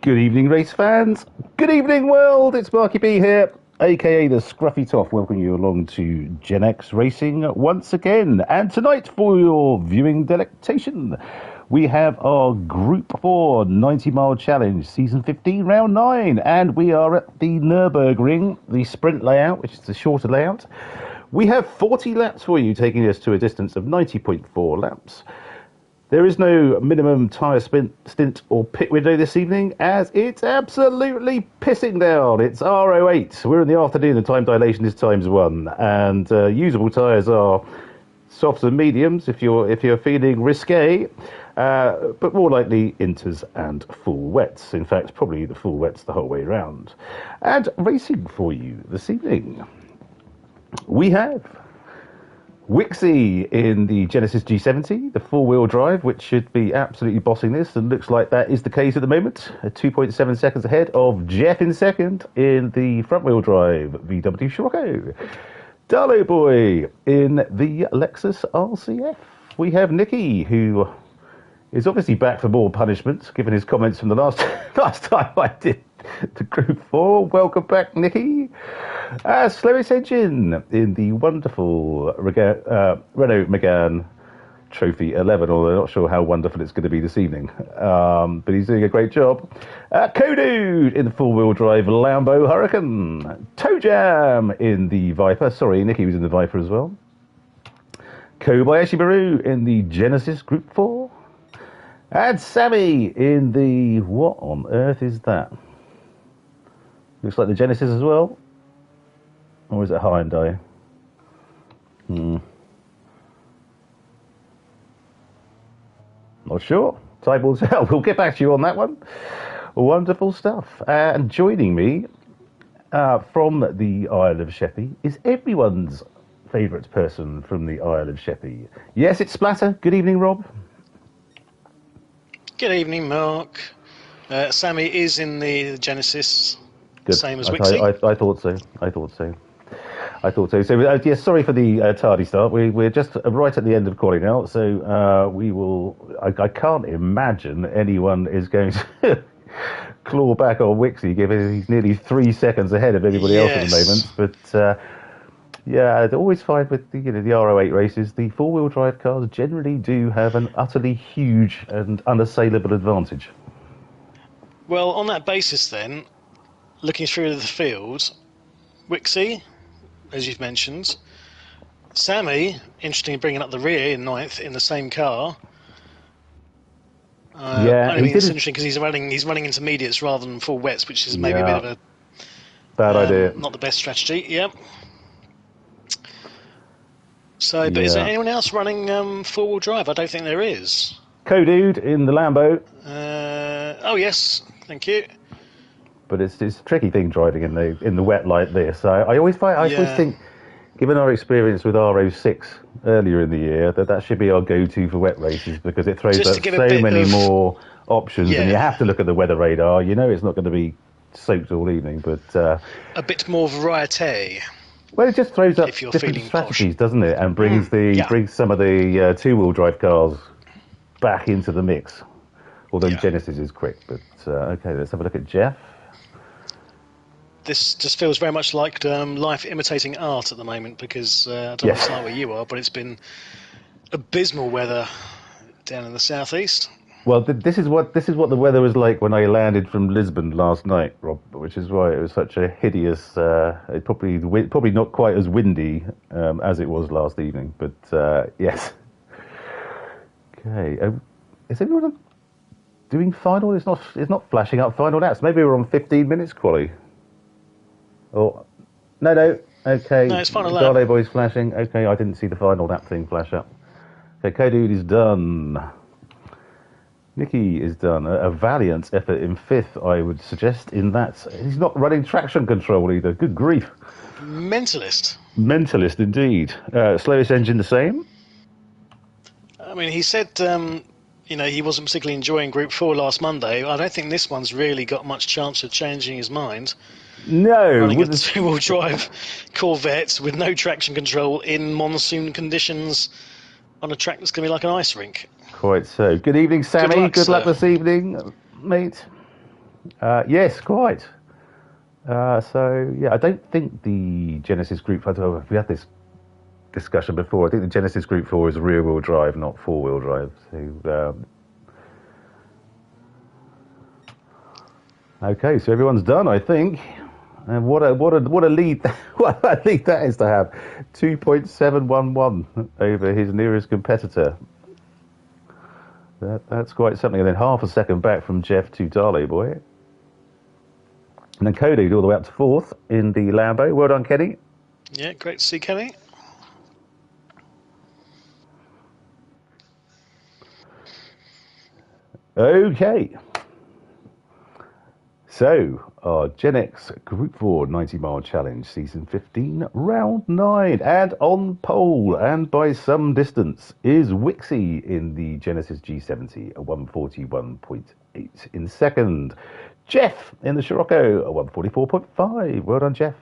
Good evening, race fans. Good evening, world. It's Marky B here, aka the Scruffy Toff, welcoming you along to Gen X Racing once again. And tonight, for your viewing delectation, we have our Group 4 90-mile challenge, Season 15, Round 9. And we are at the Nurburgring, the sprint layout, which is the shorter layout. We have 40 laps for you, taking us to a distance of 90.4 laps. There is no minimum tyre stint or pit window this evening, as it's absolutely pissing down. It's R08. We're in the afternoon, the time dilation is ×1, and usable tyres are softs and mediums if you're feeling risque, but more likely inters and full wets. In fact, probably the full wets the whole way around. And racing for you this evening, we have Wixie in the Genesis G70, the four-wheel drive, which should be absolutely bossing this, and looks like that is the case at the moment. 2.7 seconds ahead of Jeff in second in the front-wheel drive VW Scirocco. Darlow Boy in the Lexus RCF. We have Nicky, who is obviously back for more punishment, given his comments from the last time I did the Group 4. Welcome back, Nicky. Slowest engine in the wonderful Renault Megane Trophy 11, although I'm not sure how wonderful it's going to be this evening. But he's doing a great job. Kodude in the four-wheel drive Lambo Hurricane. Toe Jam in the Viper. Sorry, Nicky was in the Viper as well. Kobayashi Maru in the Genesis Group 4. And Sammy in the... What on earth is that? Looks like the Genesis as well. Or is it Hyundai? Not sure. Time will tell. We'll get back to you on that one. Wonderful stuff. And joining me from the Isle of Sheppey is everyone's favourite person from the Isle of Sheppey. Yes, it's Splatter. Good evening, Rob. Good evening, Mark. Sammy is in the Genesis. Good. Same as Wixie. I thought so. So, yes, sorry for the tardy start. We're just right at the end of quality now, so we will... I can't imagine anyone is going to claw back on Wixie, given he's nearly 3 seconds ahead of everybody else at the moment. But, yeah, I always find with the R08 races, the four-wheel drive cars generally do have an utterly huge and unassailable advantage. Well, on that basis then, looking through the field, Wixie, as you've mentioned, Sammy, interestingly bringing up the rear in ninth in the same car. Yeah, I think it's interesting because he's running intermediates rather than full wets, which is maybe a bit of a bad idea. Not the best strategy. Yeah. So, but is there anyone else running four-wheel drive? I don't think there is. Kodude in the Lambo. Oh yes, thank you. But it's a tricky thing driving in the wet like this. I always think, given our experience with R06 earlier in the year, that should be our go-to for wet races, because it throws up so many more options, and you have to look at the weather radar. You know it's not going to be soaked all evening, but a bit more variety. Well, it just throws up different strategies, doesn't it? And brings some of the two-wheel drive cars back into the mix. Although Genesis is quick, but okay, let's have a look at Jeff. This just feels very much like life imitating art at the moment, because I don't know what it's like where you are, but it's been abysmal weather down in the southeast. Well, this is what the weather was like when I landed from Lisbon last night, Rob, which is why it was such a hideous. Probably not quite as windy as it was last evening, but yes. Okay, is everyone doing final? It's not flashing up final laps. Maybe we're on 15 minutes quali. Oh, no. Okay. No, it's final lap. Darlow Boy's flashing. Okay, I didn't see the final lap thing flash up. Okay, Kodude is done. Nicky is done. A valiant effort in fifth, I would suggest, in that he's not running traction control either. Good grief. Mentalist. Mentalist, indeed. Slowest engine the same? I mean, he said, he wasn't particularly enjoying Group 4 last Monday. I don't think this one's really got much chance of changing his mind. No. Running a two-wheel drive Corvette with no traction control in monsoon conditions on a track that's going to be like an ice rink. Quite so. Good evening, Sammy. Good luck this evening, mate. Yes, quite. So yeah, I don't think the Genesis Group. I don't know if we had this discussion before. I think the Genesis Group 4 is rear-wheel drive, not four-wheel drive. So okay, so everyone's done, I think. And what a lead! What a lead that is to have. 2.711 over his nearest competitor. That's quite something. And then half a second back from Jeff to Darley Boy. And then Cody all the way up to fourth in the Lambo. Well done, Kenny. Yeah, great to see Kenny. Okay. So, our Gen X Group 4 90-mile challenge, season 15, round 9. And on pole, and by some distance, is Wixie in the Genesis G70, a 141.8 in second. Jeff in the Scirocco, a 144.5. Well done, Jeff.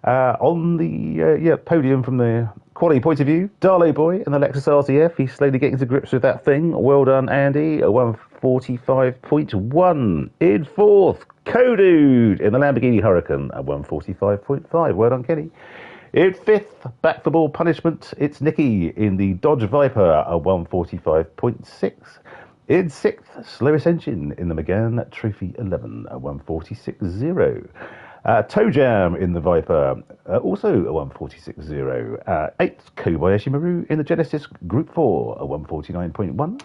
On the podium from the quality point of view, Darley Boy in the Lexus RTF. He's slowly getting to grips with that thing. Well done, Andy. A 145.1. In fourth, Codude in the Lamborghini Huracan. A 145.5. Well done, Kenny. In fifth, back for ball punishment, it's Nicky in the Dodge Viper. A 145.6. In sixth, slowest engine in the Megane Trophy 11. A 146.0. Toe Jam in the Viper, also a 146.0. Eighth, Kobayashi Maru in the Genesis Group 4, a 149.1.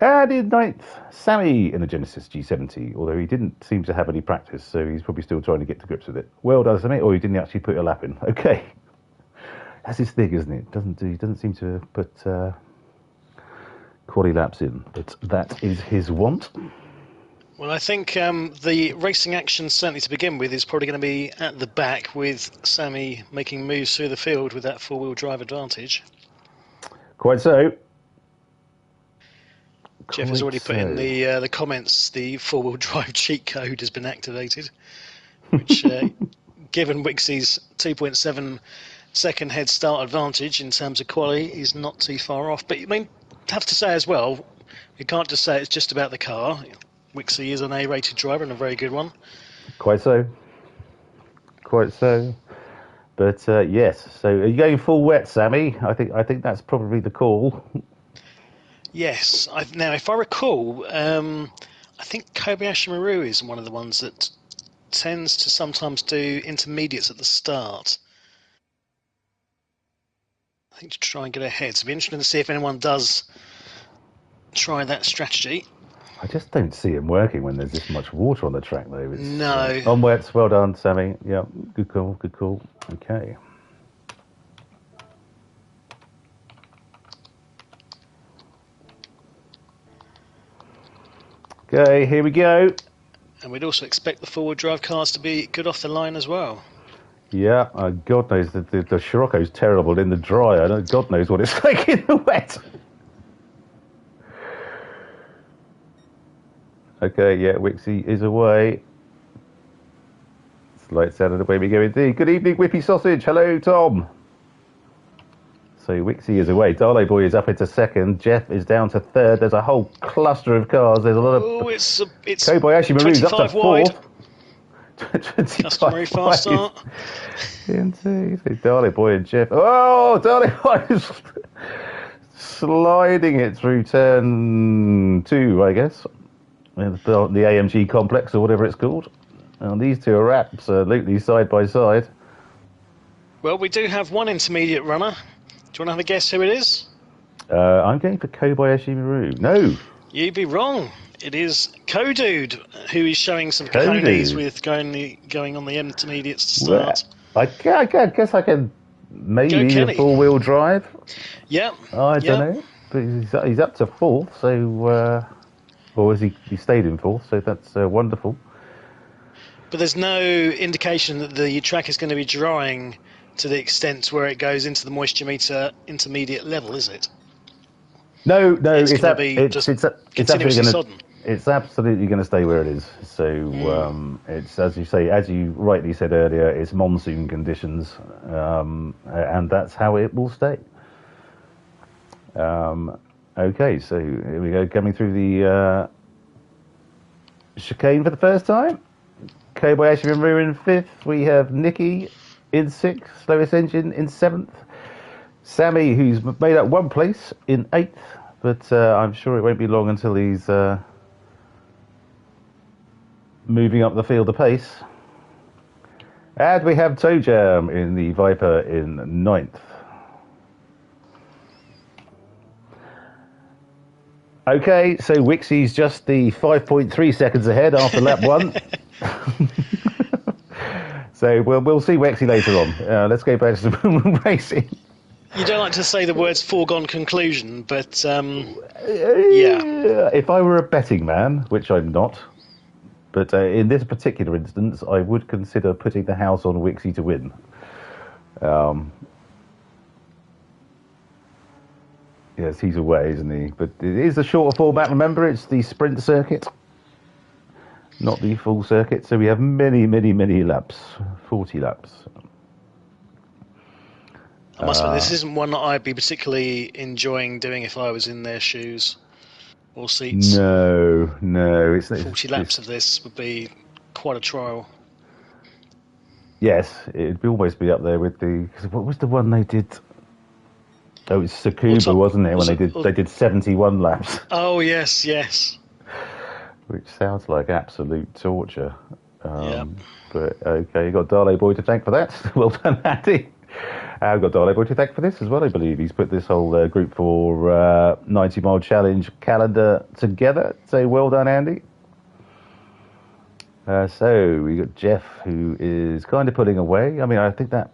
And in ninth, Sammy in the Genesis G70, although he didn't seem to have any practice, so he's probably still trying to get to grips with it. Well done, Sammy, or he didn't actually put a lap in. Okay. That's his thing, isn't it? He doesn't seem to put quality laps in, but that is his want. Well, I think the racing action, certainly to begin with, is probably going to be at the back with Sammy making moves through the field with that four-wheel drive advantage. Quite so. Jeff has already put in the comments the four-wheel drive cheat code has been activated, which, given Wixie's 2.7 second head start advantage in terms of quality, is not too far off. But I mean, have to say as well, you can't just say it's just about the car. Wixie is an A-rated driver and a very good one. Quite so. Quite so. But yes, so are you going full wet, Sammy? I think that's probably the call. Yes. Now, if I recall, I think Kobayashi Maru is one of the ones that tends to sometimes do intermediates at the start. I think to try and get ahead. So it'll be interesting to see if anyone does try that strategy. I just don't see him working when there's this much water on the track, though. No. On wets, well done, Sammy. Yeah, good call, good call. Okay. Okay, here we go. And we'd also expect the forward drive cars to be good off the line as well. Yeah, God knows the Scirocco's terrible in the dry. I know God knows what it's like in the wet. Okay, yeah, Wixie is away. Lights out of the way we go indeed. Good evening, Whippy Sausage. Hello, Tom. So Wixie is away. Darley Boy is up into second. Jeff is down to third. There's a whole cluster of cars. There's a lot of... Oh, it's Kobayashi Maru's up to fourth. 25 fast start. Indeed. So Darley Boy and Jeff. Oh, Darley Boy is sliding it through turn 2, I guess. The AMG complex or whatever it's called. And these two are absolutely side by side. Well, we do have one intermediate runner. Do you want to have a guess who it is? I'm going for Kobayashi Maru. No. You'd be wrong. It is Codude, who is showing some cojones with going on the intermediates to start. Well, I guess I can maybe a four-wheel drive. Yeah. I don't know. But he's up to fourth, so... or has he stayed in fourth, so that's wonderful. But there's no indication that the track is going to be drying to the extent where it goes into the moisture meter intermediate level, is it? No, it's absolutely going to stay where it is. So it's, as you say, as you rightly said earlier, it's monsoon conditions, and that's how it will stay. Okay, so here we go, coming through the chicane for the first time. Kobayashi Maru in 5th. We have Nikki in 6th. Slowest Engine in 7th. Sammy, who's made up 1 place, in 8th. But I'm sure it won't be long until he's moving up the field apace. And we have Toe Jam in the Viper in 9th. Okay, so Wixie's just the 5.3 seconds ahead after lap 1. So we'll see Wexie later on. Let's go back to the racing. You don't like to say the words foregone conclusion, but yeah. If I were a betting man, which I'm not, but in this particular instance, I would consider putting the house on Wixie to win. Yes, he's away, isn't he? But it is a shorter format, remember? It's the sprint circuit, not the full circuit. So we have many, many, many laps, 40 laps. I must admit, this isn't one that I'd be particularly enjoying doing if I was in their shoes or seats. No. 40 laps of this would be quite a trial. Yes, it'd almost be up there with the... What was the one they did... Oh, it's Tsukuba, wasn't it? When they did 71 laps. Oh yes. Which sounds like absolute torture. Yeah. But okay, you got Darley Boy to thank for that. Well done, Andy. I've got Darley Boy to thank for this as well. I believe he's put this whole Gr4 90-mile challenge calendar together. So well done, Andy. So we got Jeff, who is kind of pulling away. I mean, I think that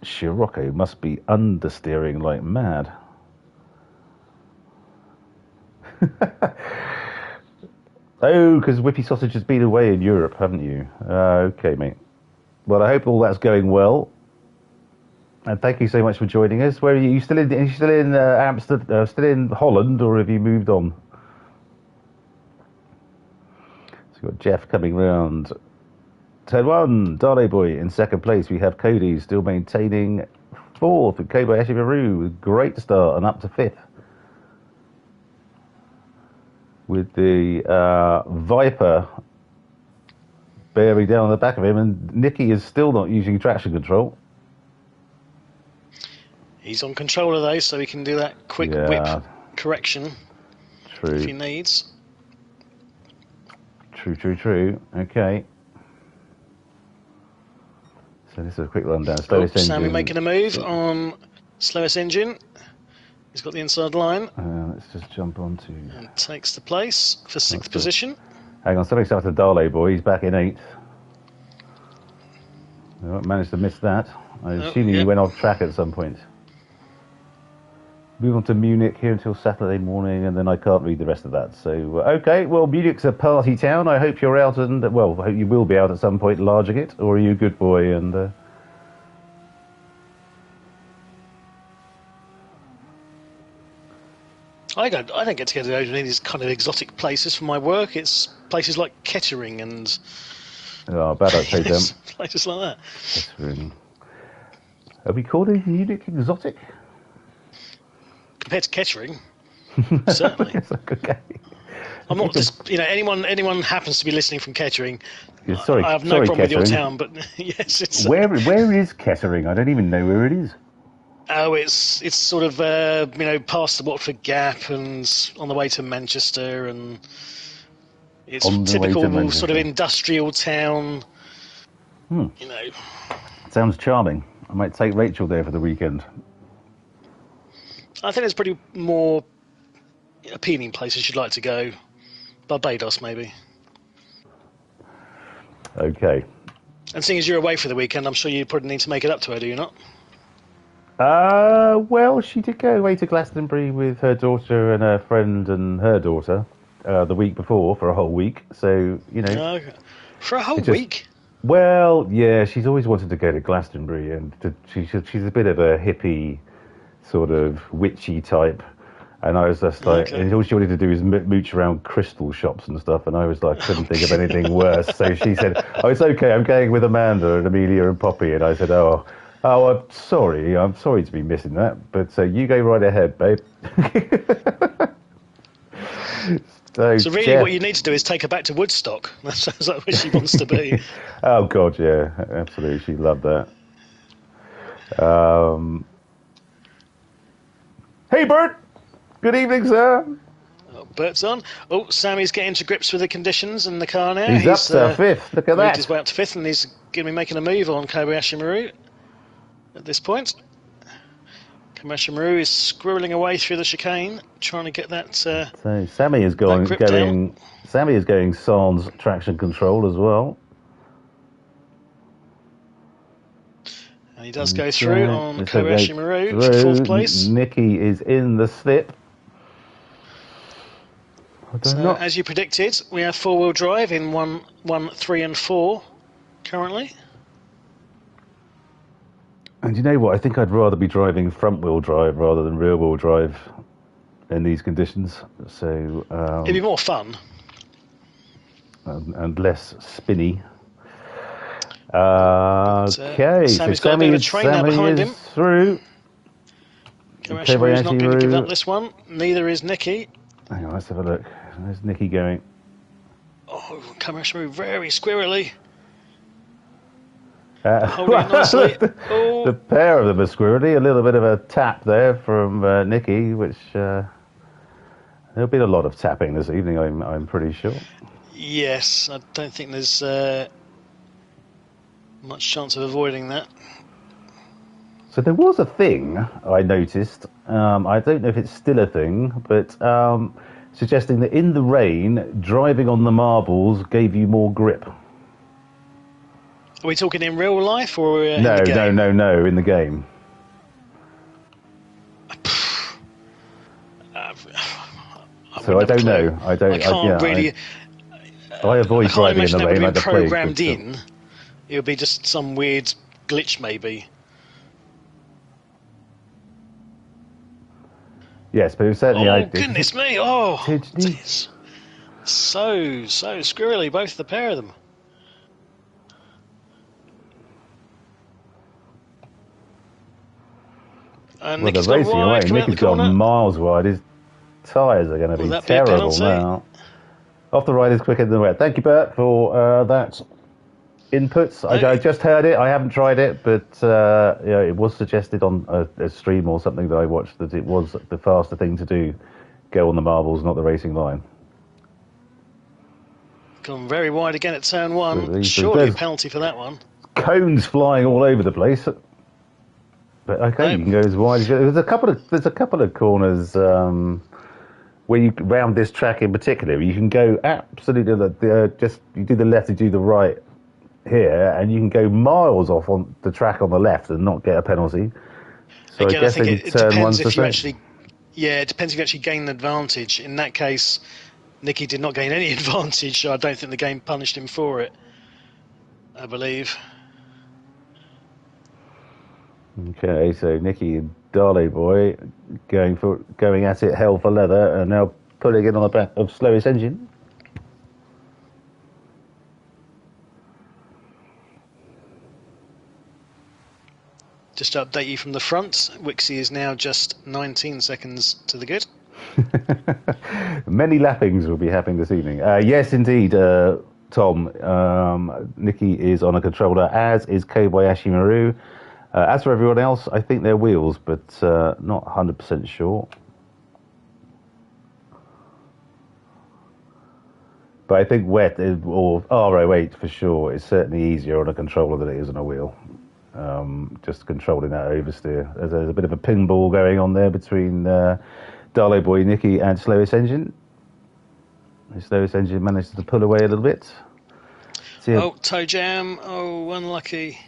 Scirocco must be understeering like mad. Oh, because Whippy Sausage has been away in Europe, haven't you? Okay, mate. Well, I hope all that's going well. And thank you so much for joining us. Where are you? Are you still in Amsterdam? Still in Holland, or have you moved on? So we've got Jeff coming round. Turn 1, Darley Boy in 2nd place. We have Cody still maintaining 4th with Kobayashi Maru. Great start and up to 5th. With the Viper bearing down on the back of him, and Nicky is still not using traction control. He's on controller though, so he can do that quick whip correction. True. If he needs. True. Okay. So this is a quick rundown. Slowest engine. Sammy making a move on slowest engine. He's got the inside line. Let's just jump on to... And takes the place for 6th position. Hang on, something's up to Darley Boy. He's back in 8th. I managed to miss that. I assume he went off track at some point. Move on to Munich here until Saturday morning, and then I can't read the rest of that. So, okay, well, Munich's a party town. I hope you're out, and, well, I hope you will be out at some point larging it, or are you a good boy? And I don't get to go to any of these kind of exotic places for my work. It's places like Kettering and... Oh, bad I'd say them. Places like that. Kettering. Are we calling Munich exotic? Compared to Kettering, certainly. Yes, okay. I'm not just, anyone happens to be listening from Kettering. Yeah, sorry, I have no problem Kettering. with your town, but yes, it's... Where is Kettering? I don't even know where it is. Oh, it's sort of, past the Watford Gap and on the way to Manchester, and it's typical sort of industrial town, Sounds charming. I might take Rachel there for the weekend. I think there's pretty more appealing places you'd like to go. Barbados, maybe. Okay. And seeing as you're away for the weekend, I'm sure you probably need to make it up to her, do you not? Well, she did go away to Glastonbury with her daughter and her friend and her daughter the week before for a whole week. So, For a whole week? Well, yeah, she's always wanted to go to Glastonbury, and she's a bit of a hippie, sort of witchy type. And I was just like, and all she wanted to do is mooch around crystal shops and stuff. And I was like, couldn't think of anything worse. So she said, "Oh, it's okay. I'm going with Amanda and Amelia and Poppy." And I said, "Oh, I'm sorry. I'm sorry to be missing that. But you go right ahead, babe." So really, Jeff... what you need to do is take her back to Woodstock. That sounds like where she wants to be. Oh, God, yeah, absolutely. She loved that. Hey, Bert! Good evening, sir. Oh, Bert's on. Oh, Sammy's getting to grips with the conditions in the car now. He's up to fifth. Look at moved that. his way up to fifth, and he's going to be making a move on Kobayashi Maru at this point. Kobayashi Maru is squirreling away through the chicane, trying to get that. So Sammy is going. Sammy is going sans traction control as well. And he does go through on Kobayashi Maru for fourth place. Nikki is in the slip. So, as you predicted, we have four-wheel drive in 1, 3 and 4 currently. And you know what? I think I'd rather be driving front-wheel drive rather than rear-wheel drive in these conditions. So it'd be more fun and less spinny. Okay, Sammy's got a bit of a train now behind him. Through. Kobayashi's not going to give up this one. Neither is Nikki. Hang on, let's have a look. Where's Nikki going? Oh, Kobayashi very squirrely. Holding it nicely. The pair of them are squirrely. A little bit of a tap there from Nikki, which there'll be a lot of tapping this evening. I'm pretty sure. Yes, I don't think there's much chance of avoiding that. So there was a thing I noticed. I don't know if it's still a thing, but suggesting that in the rain, driving on the marbles gave you more grip. Are we talking in real life or in no, the game? No, in the game. So I don't know. I can't really. I avoid driving in the rain. Like programmed in, it would be just some weird glitch, maybe. Yes, but it was certainly. Oh goodness me! Oh, it's so squirrely, both the pair of them. And well, they're racing away. Nicky's gone miles wide. His tyres are going to be terrible now. Off the right is quicker than the red. Thank you, Bert, for that input. I just heard it. I haven't tried it, but it was suggested on a stream or something that I watched that it was the faster thing to do. Go on the marbles, not the racing line. Gone very wide again at turn one. Surely a penalty for that one. Cones flying all over the place. But okay, you can go as wide as you. There's a couple of corners where you round this track in particular. You can go absolutely just you do the left, you do the right here, and you can go miles off on the track on the left and not get a penalty. So again, I think it depends if you actually. Yeah, it depends if you actually gain an advantage. In that case, Nicky did not gain any advantage, so I don't think the game punished him for it. I believe. Okay, so Nicky and Darley Boy going at it hell for leather and now putting it on the back of slowest engine. Just to update you from the front, Wixie is now just 19 seconds to the good. Many lappings will be happening this evening. Yes, indeed, Tom. Nicky is on a controller, as is Kobayashi Maru. As for everyone else, I think they're wheels, but not 100% sure. But I think wet or RO8 for sure is certainly easier on a controller than it is on a wheel. Just controlling that oversteer. There's a bit of a pinball going on there between Darlow Boy, Nicky, and Slowest Engine. The Slowest Engine managed to pull away a little bit. Toe jam. Oh, unlucky.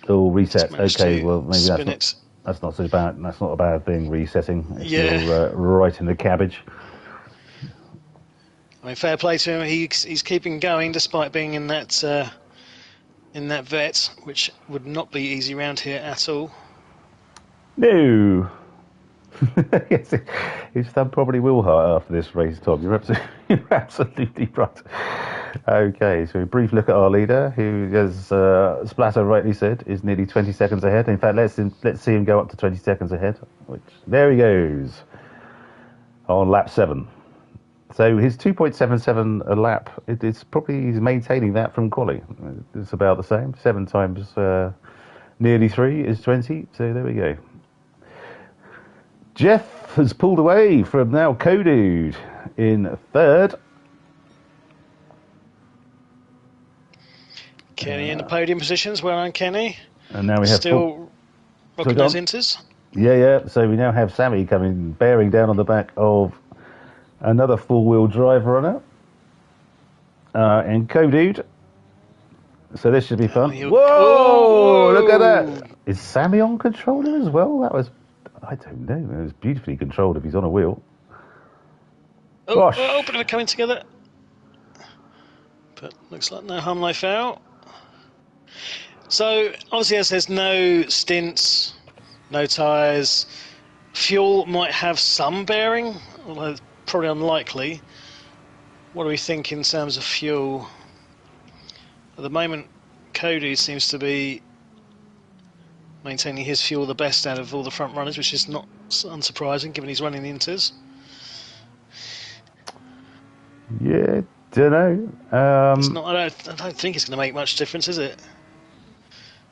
Oh, reset. Okay, well maybe that's not so bad. That's not a bad thing. Resetting. If you're right in the cabbage. I mean, fair play to him. He's keeping going despite being in that vet, which would not be easy round here at all. No. Yes, his thumb probably will hurt after this race, Tom. You're absolutely right. Okay, so a brief look at our leader, who, as Splatter rightly said, is nearly 20 seconds ahead. In fact, let's see him go up to 20 seconds ahead. There he goes on lap 7. So his 2.77 a lap, it's probably he's maintaining that from quali. It's about the same. 7 times nearly 3 is 20. So there we go. Jeff has pulled away from now Kodude in third. Kenny in the podium positions. Well done, Kenny. And now we have still rocking those inters. Yeah. So we now have Sammy coming, bearing down on the back of another four-wheel drive runner. And Kodude. So this should be fun. Whoa! Look at that. Is Sammy on controller as well? That was, I don't know. It was beautifully controlled if he's on a wheel. But they're coming together. But looks like no harm, no foul. So obviously, as there's no stints, no tyres, fuel might have some bearing, although probably unlikely. What do we think in terms of fuel? At the moment, Cody seems to be maintaining his fuel the best out of all the front runners, which is not unsurprising given he's running the inters. Yeah, don't know. It's not. I don't think it's going to make much difference, is it?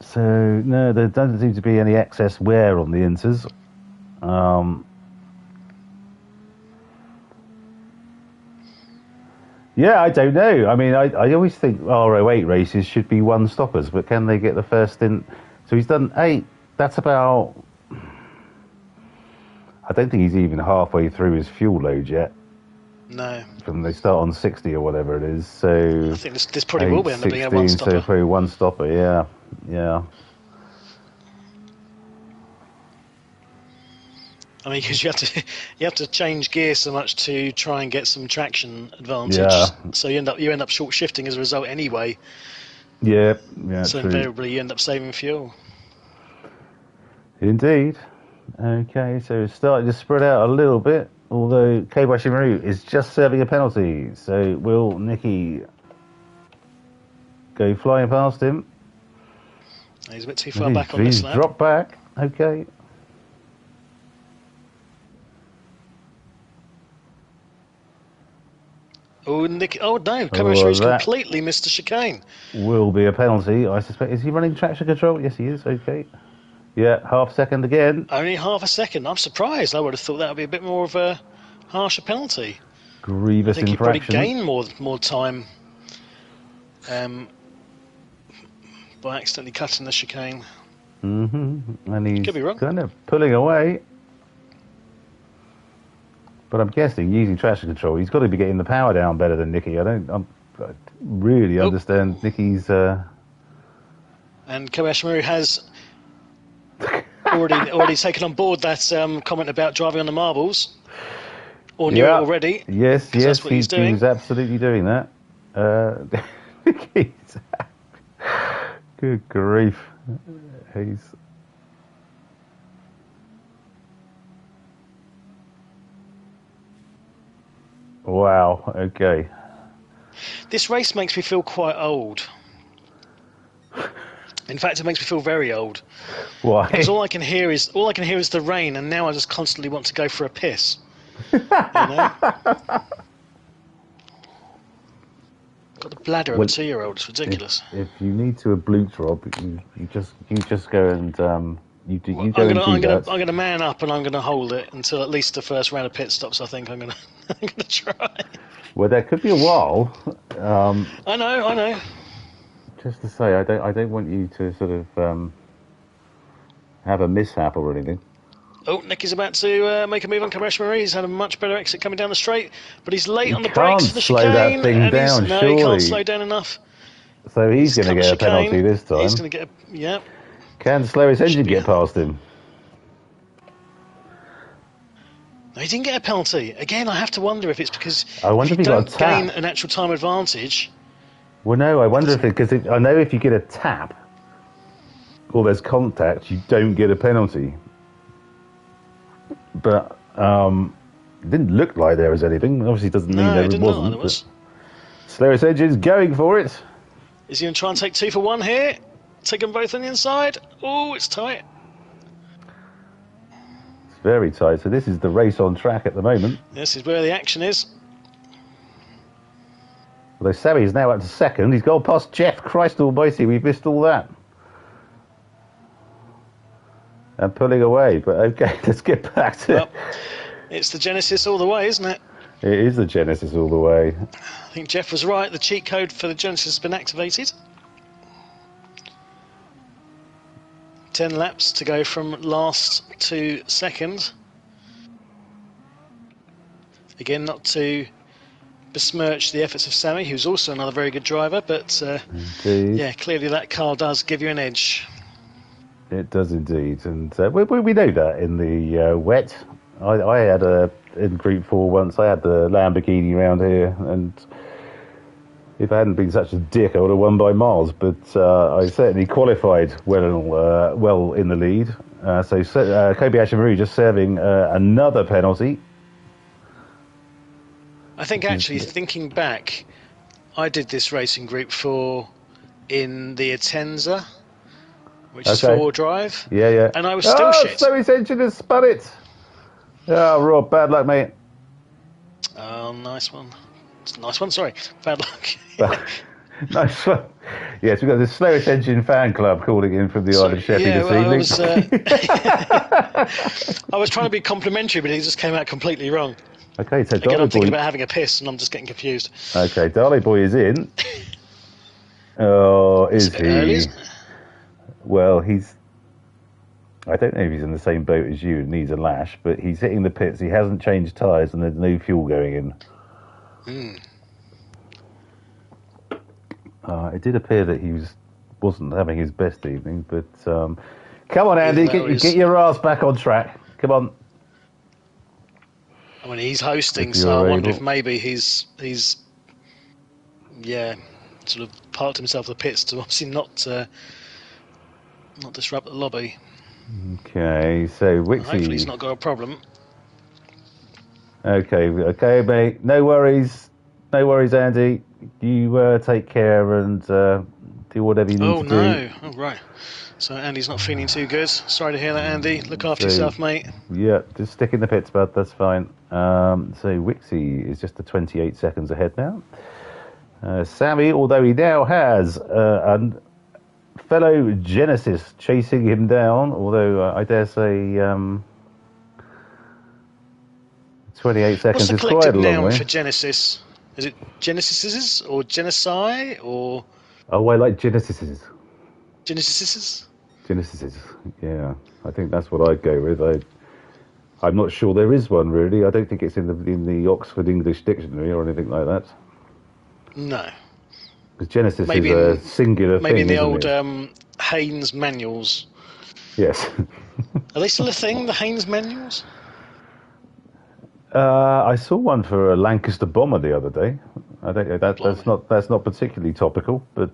So no, there doesn't seem to be any excess wear on the inters. Yeah, I don't know. I mean, I always think R08 races should be one stoppers, but can they get the first stint? So he's done 8. That's about. I don't think he's even halfway through his fuel load yet. No. From they start on 60 or whatever it is. So I think this probably will be end up being a one stopper. So probably one stopper. Yeah. I mean, because you have to change gear so much to try and get some traction advantage. Yeah. So you end up short shifting as a result anyway. Yeah. So true. invariably you end up saving fuel. Indeed. Okay, so it's starting to spread out a little bit. Although Kobayashi Maru is just serving a penalty, so will Nicky go flying past him? He's a bit too far back on this lap. He's dropped back. Okay. Oh, Nicky! Oh no, Kobayashi's completely missed the chicane. Will be a penalty, I suspect. Is he running traction control? Yes, he is. Okay. Yeah, half second again. Only half a second. I'm surprised. I would have thought that would be a bit more of a harsher penalty. Grievous infraction. I think he probably gained more time by accidentally cutting the chicane. Mm-hmm. And he's could be wrong. Kind of pulling away. But I'm guessing using traction control, he's got to be getting the power down better than Nicky. I don't really understand Nicky's. And Kobayashi Maru has already taken on board that comment about driving on the marbles, or knew it already. Yes, that's what he's doing. He was absolutely doing that. Good grief, he's. Wow. Okay. This race makes me feel quite old. In fact, it makes me feel very old. Why? Because all I can hear is the rain, and now I just constantly want to go for a piss. You know? Got the bladder of a 2-year-old. It's ridiculous. If you need to oblute Rob, you just go and I'm going to man up and I'm going to hold it until at least the first round of pit stops. I think I'm going to try. Well, there could be a while. I know. Just to say, I don't want you to sort of have a mishap or anything. Oh, Nicky's about to make a move on Kobayashi Maru. He's had a much better exit coming down the straight, but he's late on the brakes for the chicane. That thing down, he can't slow down enough. So he's going to get a penalty this time. He's going to get yeah. Can Slowest Engine get past him? No, he didn't get a penalty. Again, I have to wonder if it's because if you don't gain an actual time advantage. Well, no, I wonder if because I know if you get a tap or there's contact, you don't get a penalty. But it didn't look like there was anything. Obviously, it doesn't mean there wasn't. Slowest Engine's going for it. Is he going to try and take 2 for 1 here? Take them both on the inside. Oh, it's tight. It's very tight. So this is the race on track at the moment. This is where the action is. Although Sammy's now up to second. He's gone past Jeff. Christ almighty, we've missed all that. And pulling away, but okay, let's get back to it. It's the Genesis all the way, isn't it? It is the Genesis all the way. I think Jeff was right. The cheat code for the Genesis has been activated. 10 laps to go from last to second. Again, not to besmirch the efforts of Sammy, who's also another very good driver, but yeah, clearly that car does give you an edge. It does indeed, and we know that in the wet. I had in Group 4 once, I had the Lamborghini round here, and if I hadn't been such a dick, I would have won by miles, but I certainly qualified well in the lead. So Kobayashi Maru just serving another penalty. I think actually, thinking back, I did this race in Group 4 in the Atenza, which is four-wheel drive. Yeah. And I was still shit. So his engine has spun it. Oh, Rob, bad luck, mate. Oh, nice one. Nice one, sorry. Bad luck. Nice one. Yes, we've got the slowest engine fan club calling in from the Isle of Sheffield this evening. I was trying to be complimentary, but it just came out completely wrong. Okay, so again, I'm thinking about having a piss, and I'm just getting confused. Okay, Darley Boy is in. Oh, is he? Early, isn't it? Well, I don't know if he's in the same boat as you and needs a lash, but he's hitting the pits. He hasn't changed tyres, and there's no fuel going in. It did appear that he wasn't having his best evening, but come on, Andy, get your ass back on track. Come on. I mean, he's hosting, so I wonder if maybe he's sort of parked himself at the pits to obviously not disrupt the lobby. Okay, so Wixie. Hopefully he's not got a problem. Okay, mate. No worries, Andy. You take care and do whatever you need to do. Oh, no. Oh, right. So Andy's not feeling too good. Sorry to hear that, Andy. Look after yourself, mate. Yeah, just stick in the pits, bud. That's fine. So Wixie is just 28 seconds ahead now. Sammy, although he now has a fellow Genesis chasing him down, although I dare say 28 seconds is quite a long way. What's the collective noun for Genesis? Is it Genesises or Genesi or? Oh, I like Genesises. Genesises? Genesises, yeah. I think that's what I'd go with. I'm not sure there is one, really. I don't think it's in the Oxford English Dictionary or anything like that. No. Because Genesis is a singular maybe thing, in the old Haynes manuals. Yes. Are they still a thing, the Haynes manuals? I saw one for a Lancaster bomber the other day. I don't know. That's not particularly topical, but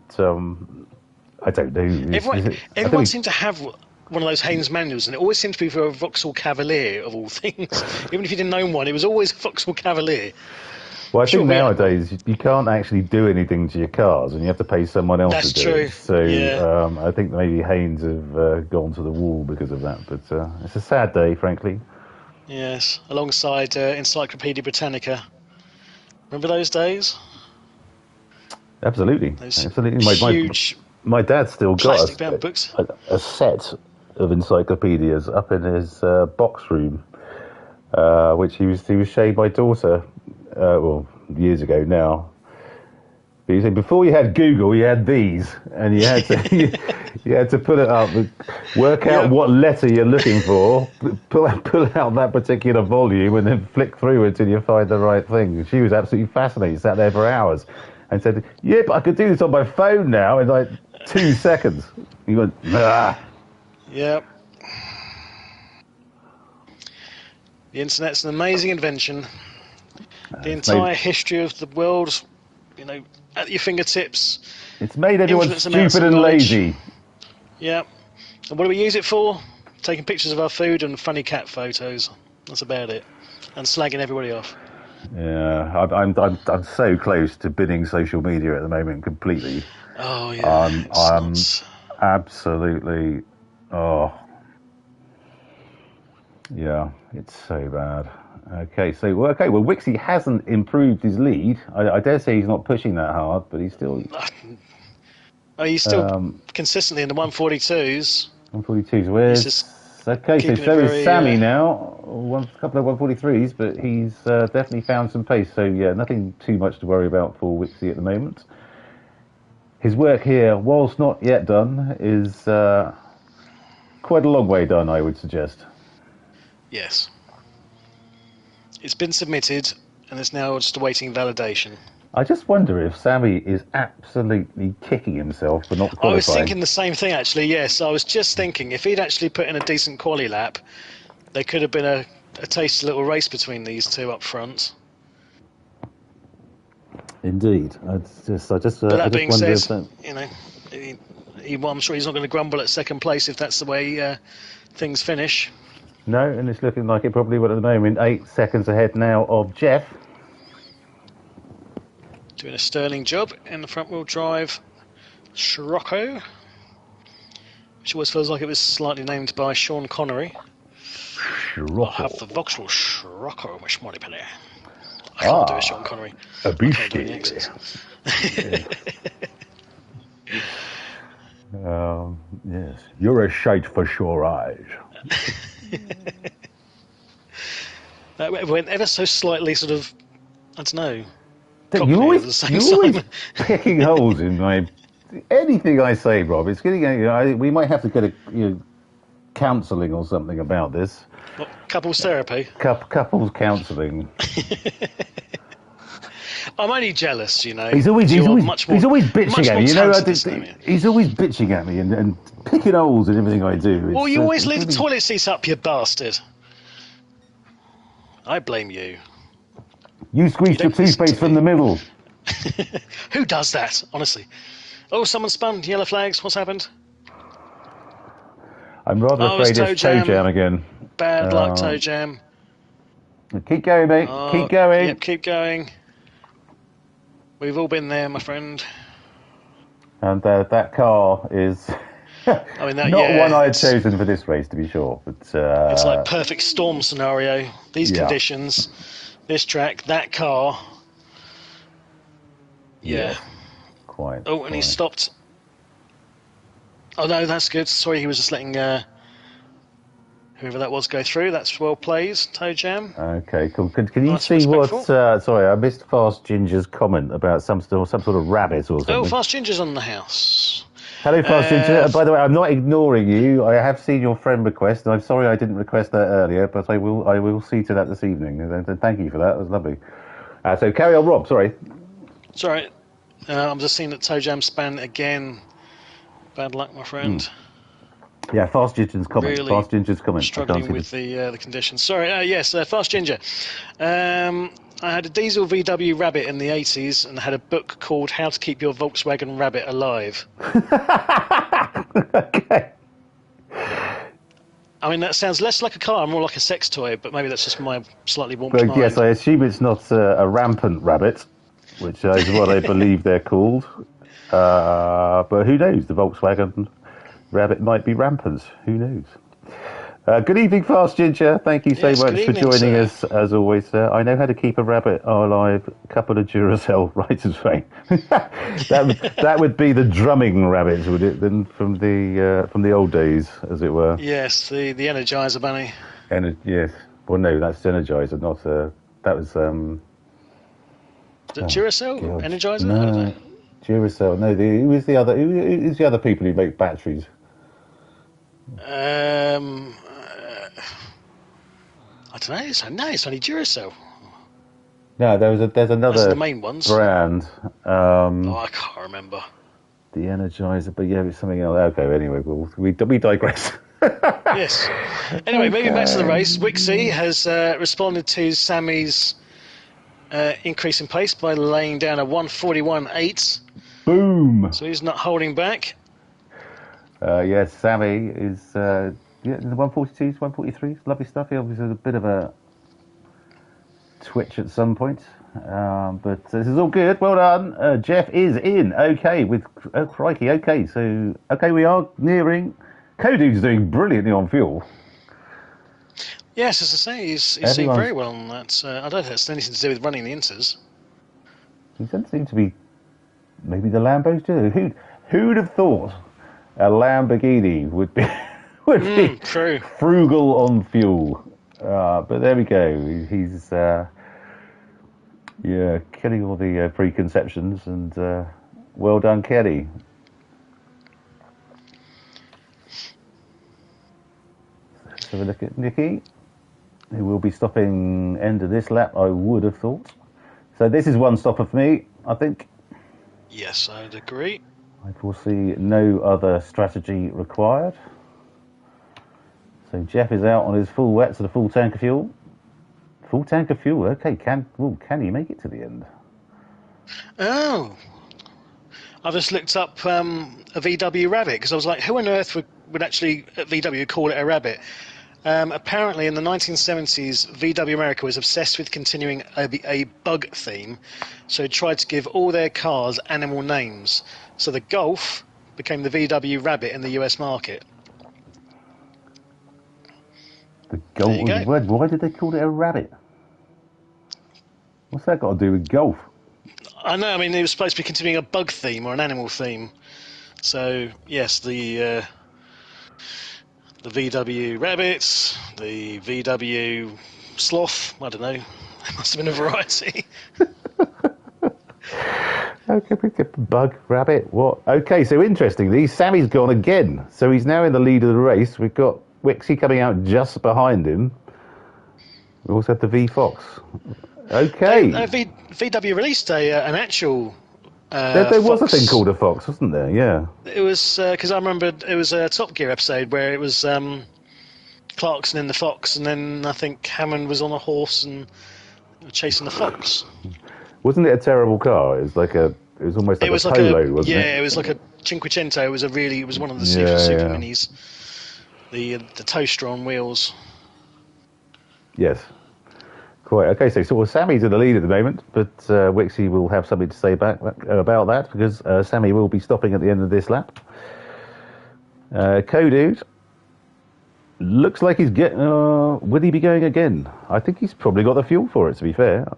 I don't know. Everyone seemed to have one of those Haynes manuals, and it always seemed to be for a Vauxhall Cavalier of all things. Even if you didn't own one, it was always a Vauxhall Cavalier. Well, I think nowadays you can't actually do anything to your cars, and you have to pay someone else to do it. So yeah. I think maybe Haynes have gone to the wall because of that. But it's a sad day, frankly. Yes, alongside Encyclopedia Britannica. Remember those days? Absolutely. Huge my dad still got a set of encyclopedias up in his box room, which he was showing my daughter, years ago now. But you see, before you had Google, you had these, and you had to you had to put it up, work out what letter you're looking for, pull out that particular volume, and then flick through until you find the right thing. She was absolutely fascinated, sat there for hours, and said, "Yeah, but I could do this on my phone now in like 2 seconds." He went, "Ah." Yep. The internet's an amazing invention. The entire history of the world, at your fingertips. It's made everyone stupid and lazy. Yeah. And what do we use it for? Taking pictures of our food and funny cat photos. That's about it. And slagging everybody off. Yeah, I'm so close to binning social media at the moment completely. Oh yeah. I'm absolutely. Oh. Yeah, it's so bad. Okay, so well, Wixie hasn't improved his lead. I dare say he's not pushing that hard, but he's still Oh, he's still consistently in the 142s. 142s. He's Where's just okay? So keeping it is very. Sammy now. A couple of 143s, but he's definitely found some pace. So yeah, nothing too much to worry about for Wixie at the moment. His work here, whilst not yet done, is quite a long way done, I would suggest. Yes. It's been submitted, and it's now just awaiting validation. I just wonder if Sammy is absolutely kicking himself for not qualifying. I was thinking the same thing, actually, yes. I was just thinking, if he'd actually put in a decent quali lap, there could have been a tasty little race between these two up front. Indeed. But that being said, I'm sure he's not going to grumble at second place if that's the way things finish. No, and it's looking like it probably would at the moment. 8 seconds ahead now of Jeff. Doing a sterling job in the front-wheel drive Scirocco, which always feels like it was slightly named by Sean Connery. Scirocco. I'll have the Vauxhall Scirocco, which might be there. I can't do a Sean Connery. A beast. I can't do any accents. Yes, you're a shite for sure eyes. That went ever so slightly sort of, I don't know. You're always picking holes in anything I say, Rob. It's getting. We might have to get counselling or something about this. What, couples therapy? Couples counselling. I'm only jealous, He's always bitching at me. He's always bitching at me and picking holes in everything I do. Well, you always leave the toilet seats up, you bastard. I blame you. You squeeze your toothpaste from the middle. Who does that, honestly? Oh, someone spun yellow flags. What's happened? I'm rather afraid it's toe jam again. Bad luck, toe jam. Keep going, mate. Keep going. Yep, keep going. We've all been there, my friend. And that car is not one I had chosen for this race, to be sure. But it's like perfect storm scenario. These conditions, this track, that car. Yeah. Quite. Oh, and he stopped. Oh, no, that's good. Sorry, he was just letting whoever that was go through. That's well played, toe jam. Okay, cool. Can you see what... sorry, I missed Fast Ginger's comment about some sort of rabbit or something. Oh, Fast Ginger's on the house. Hello, Fast Ginger. By the way, I'm not ignoring you. I have seen your friend request, and I'm sorry I didn't request that earlier, but I will see to that this evening. And thank you for that. It was lovely. So carry on, Rob. Sorry. It's all right. I'm just seeing that toe jam span again. Bad luck, my friend. Yeah, Fast Ginger's comment. Really Fast Ginger's comment. Struggling with the conditions. Sorry, yes, Fast Ginger. I had a diesel VW Rabbit in the 80s and had a book called How to Keep Your Volkswagen Rabbit Alive. Okay. I mean, that sounds less like a car, more like a sex toy, but maybe that's just my slightly warped mind. Yes, I assume it's not a rampant rabbit, which is what I believe they're called. But who knows? The Volkswagen Rabbit might be rampant. Who knows? Good evening, Fast Ginger. Thank you so much for joining us, as always, sir. I know how to keep a rabbit alive. A couple of Duracell writers' fame. that would be the drumming rabbits, would it? Then from the old days, as it were. Yes, the Energizer Bunny. Yes. Well, no, that's Energizer, not that was. Duracell? God. Energizer? No, I don't know. Duracell. No, who's the other people who make batteries? I don't know. It's only Duracell. No, there's another. Those are the main ones. Brand. I can't remember. The Energizer, but yeah, it's something else. Okay, anyway, we digress. Yes. Anyway, moving back to the race, Wixie has responded to Sammy's increase in pace by laying down a 1:41.8. Boom. So he's not holding back. Yes, Sammy is the 142s, 143s, lovely stuff. He obviously has a bit of a twitch at some point, but this is all good. Well done. Jeff is in. Okay, with crikey. Okay, we are nearing. Kodu's doing brilliantly on fuel. Yes, as I say, he's seen Everyone's- very well on that. I don't think it's anything to do with running the Inters. He doesn't seem to be. Maybe the Lambos do. Who'd have thought a Lamborghini would be True. frugal on fuel? But there we go. He's killing all the preconceptions, and well done, Kelly. Let's have a look at Nicky, who will be stopping end of this lap, I would have thought. So this is one stopper for me, I think. Yes, I'd agree. I foresee no other strategy required. So Jeff is out on his full wet, so the full tank of fuel. Full tank of fuel, okay, can he make it to the end? Oh, I just looked up a VW Rabbit because I was like, who on earth would actually at VW call it a rabbit? Apparently, in the 1970s, VW America was obsessed with continuing a bug theme, so tried to give all their cars animal names. So the Golf became the VW Rabbit in the US market. The Golf was a word. Why did they call it a rabbit? What's that got to do with golf? I know, I mean, it was supposed to be continuing a bug theme or an animal theme. So, yes, the VW Rabbits, the VW Sloth, I don't know, there must have been a variety. Okay, bug, rabbit, what? Okay, so interestingly, Sammy's gone again. So he's now in the lead of the race. We've got Wixie coming out just behind him. We also have the V Fox. Okay. VW released an actual. There was a thing called a Fox, wasn't there? Yeah. It was because I remember it was a Top Gear episode where it was Clarkson in the Fox, and then I think Hammond was on a horse and chasing the Fox. Wasn't it a terrible car? It was like it was almost like a Polo, wasn't it? Yeah, it was like a Cinquecento. It was one of the super minis. The toaster on wheels. Yes. Quite. Okay, so Sammy's in the lead at the moment, but Wixie will have something to say about that because Sammy will be stopping at the end of this lap. Kodude looks like he's getting. Will he be going again? I think he's probably got the fuel for it, to be fair.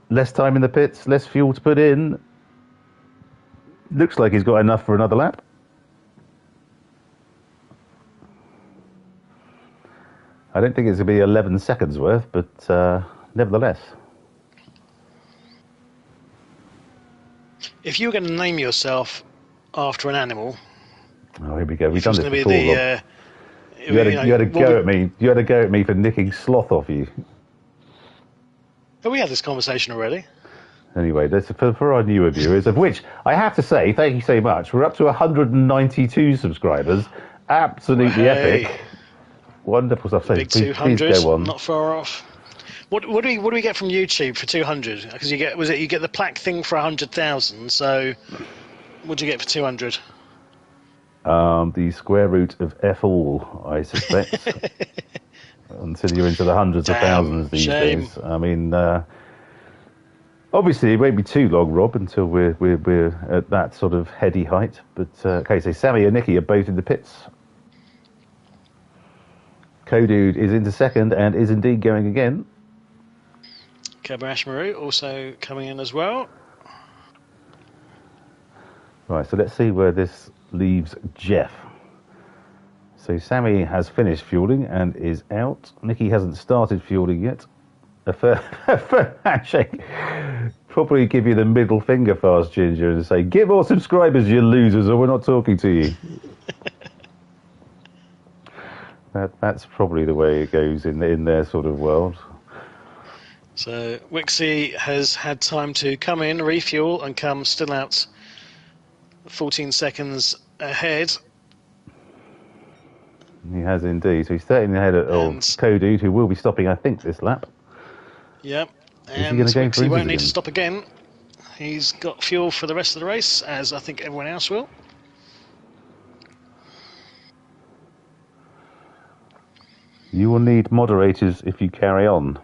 Less time in the pits, less fuel to put in. Looks like he's got enough for another lap. I don't think it's going to be 11 seconds worth, but nevertheless. If you were going to name yourself after an animal... Oh, here we go. We've done this before, Rob. You had a go at me for nicking Sloth off you. Have we had this conversation already? Anyway, that's for our newer viewers, of which I have to say, thank you so much. We're up to 192 subscribers. Absolutely epic. Wonderful stuff. So big please 200, go on. Not far off. What do we get from YouTube for 200? Because you get the plaque thing for 100,000. So what do you get for 200? The square root of f all, I suspect. Until you're into the hundreds of thousands these days. I mean, obviously it won't be too long, Rob, until we're at that sort of heady height. But okay, so Sammy and Nicky are both in the pits. Kodude is into second and is indeed going again. Cabernet also coming in as well. Right, so let's see where this leaves Jeff. So Sammy has finished fueling and is out. Nicky hasn't started fueling yet. A firm handshake. Probably give you the middle finger, Fast Ginger, and say, "Get more subscribers, you losers, or we're not talking to you." That's probably the way it goes in their sort of world. So Wixie has had time to come in, refuel, and come still out 14 seconds ahead. He has indeed. So he's 13 ahead of Kodude, who will be stopping, I think, this lap. Yep. And Wixie won't need to stop again. He's got fuel for the rest of the race, as I think everyone else will. You will need moderators if you carry on.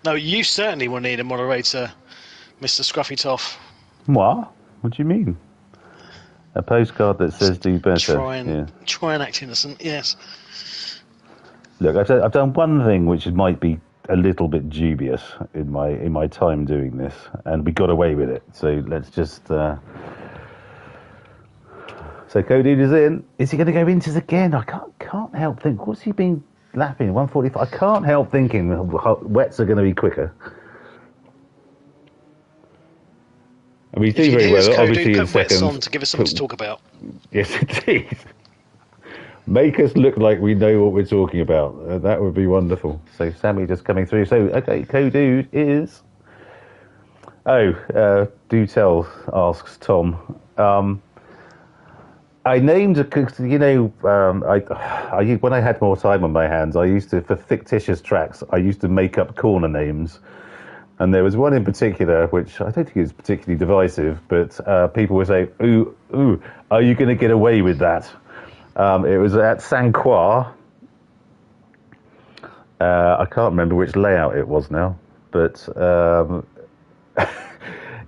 No, you certainly will need a moderator, Mr. Scruffy Toff. What? What do you mean? A postcard that says "Do better." Try and act innocent. Yes. Look, I've done one thing which might be a little bit dubious in my time doing this, and we got away with it. So let's just. So Cody is in. Is he going to go into this again? I can't help think. What's he been lapping? 145. I can't help thinking wets are going to be quicker. And we do very well, obviously, in seconds. On to give us something to talk about. Yes, indeed. Make us look like we know what we're talking about. That would be wonderful. So Sammy just coming through. So, okay, Co-Dude is... do tell, asks Tom. I named, when I had more time on my hands, I used to, for fictitious tracks, I used to make up corner names. And there was one in particular, which I don't think is particularly divisive, but people would say, ooh, are you going to get away with that? It was at Saint Croix. I can't remember which layout it was now, but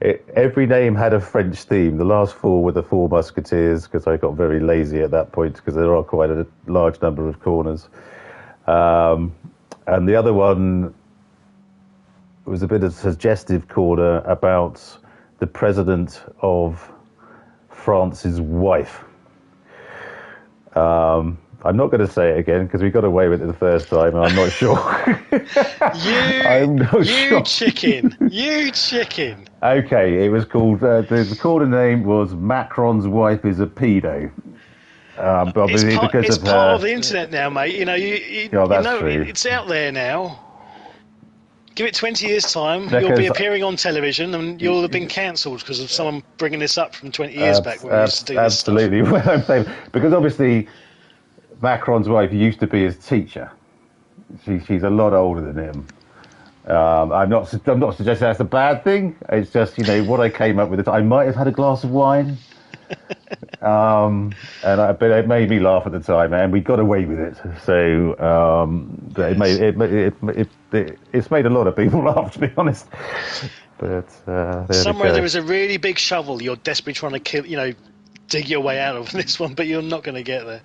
every name had a French theme. The last four were the Four Musketeers, because I got very lazy at that point, because there are quite a large number of corners. And the other one was a bit of a suggestive corner about the president of France's wife. I'm not going to say it again because we got away with it the first time, and I'm not sure. You chicken. Okay, it was called. The corner name was Macron's wife is a pedo. But obviously it's part of the internet now, mate. You know, true. It's out there now. Give it 20 years' time, you'll be appearing on television, and you'll have been cancelled because of someone bringing this up from 20 years back when we used to do this stuff. Absolutely. Well, I'm saying, because obviously Macron's wife used to be his teacher. She's a lot older than him. I'm not suggesting that's a bad thing. It's just, what I came up with. I might have had a glass of wine. But it made me laugh at the time, and we got away with it. So it's made a lot of people laugh, to be honest. But somewhere there is a really big shovel you're desperately trying to dig your way out of this one, but you're not going to get there.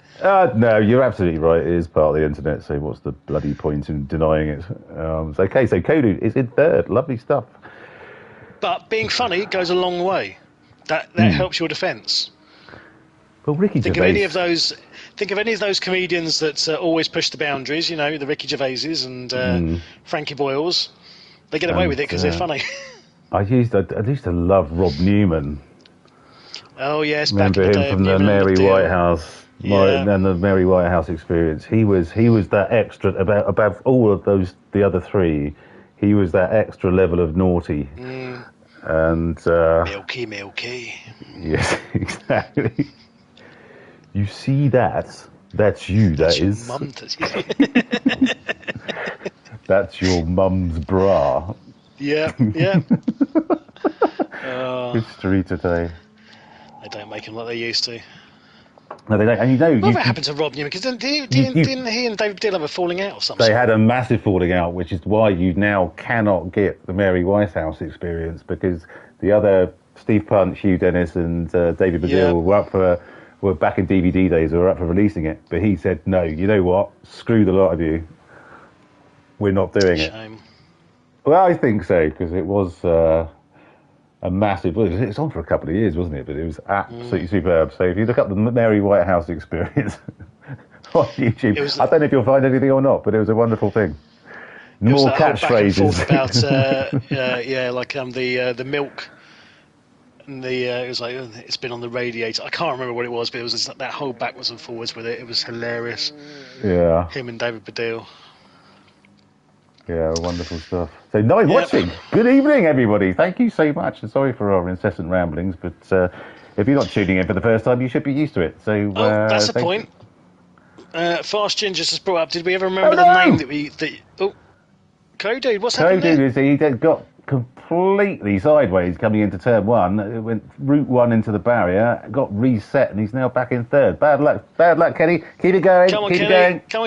No, you're absolutely right. It is part of the internet, so what's the bloody point in denying it? So Kodu is in third. Lovely stuff. But being funny goes a long way. That helps your defence. Well, Ricky think Gervais. Think of any of those comedians that always push the boundaries. The Ricky Gervaises and Frankie Boyles. They get away with it because they're funny. I used to love Rob Newman. Oh yes, remember back in the him day, from the Mary Whitehouse. And the Mary Whitehouse experience. He was that extra above all of the other three. He was that extra level of naughty. And milky. Yes, exactly. You see that? That's you. That's your mum. That's your mum's bra. Yeah. History today. They don't make them like they used to. No, they don't. And what happened to Rob Newman? Because didn't he and David Dill have a falling out or something? They had a massive falling out, which is why you now cannot get the Mary Whitehouse experience, because the other Steve Punch, Hugh Dennis, and David Baddiel were back in DVD days. They were up for releasing it, but he said, "No, you know what? Screw the lot of you. We're not doing it." Well, I think so, because it was a massive. Well, it was on for a couple of years, wasn't it? But it was absolutely superb. So if you look up the Mary Whitehouse experience on YouTube, I don't know if you'll find anything or not, but it was a wonderful thing. More catchphrases about the milk. And it was like, it's been on the radiator. I can't remember what it was, but it was that whole backwards and forwards with it. It was hilarious. Yeah. Him and David Baddiel. Yeah, wonderful stuff. So nice watching. Good evening, everybody. Thank you so much. And sorry for our incessant ramblings, but if you're not tuning in for the first time, you should be used to it. So that's the point. Fast Ginger just brought up. Did we ever remember the name Dude, what's happened there? He got completely sideways coming into turn one. It went route one into the barrier, got reset, and he's now back in third. Bad luck, Kenny. Keep it going. Come on,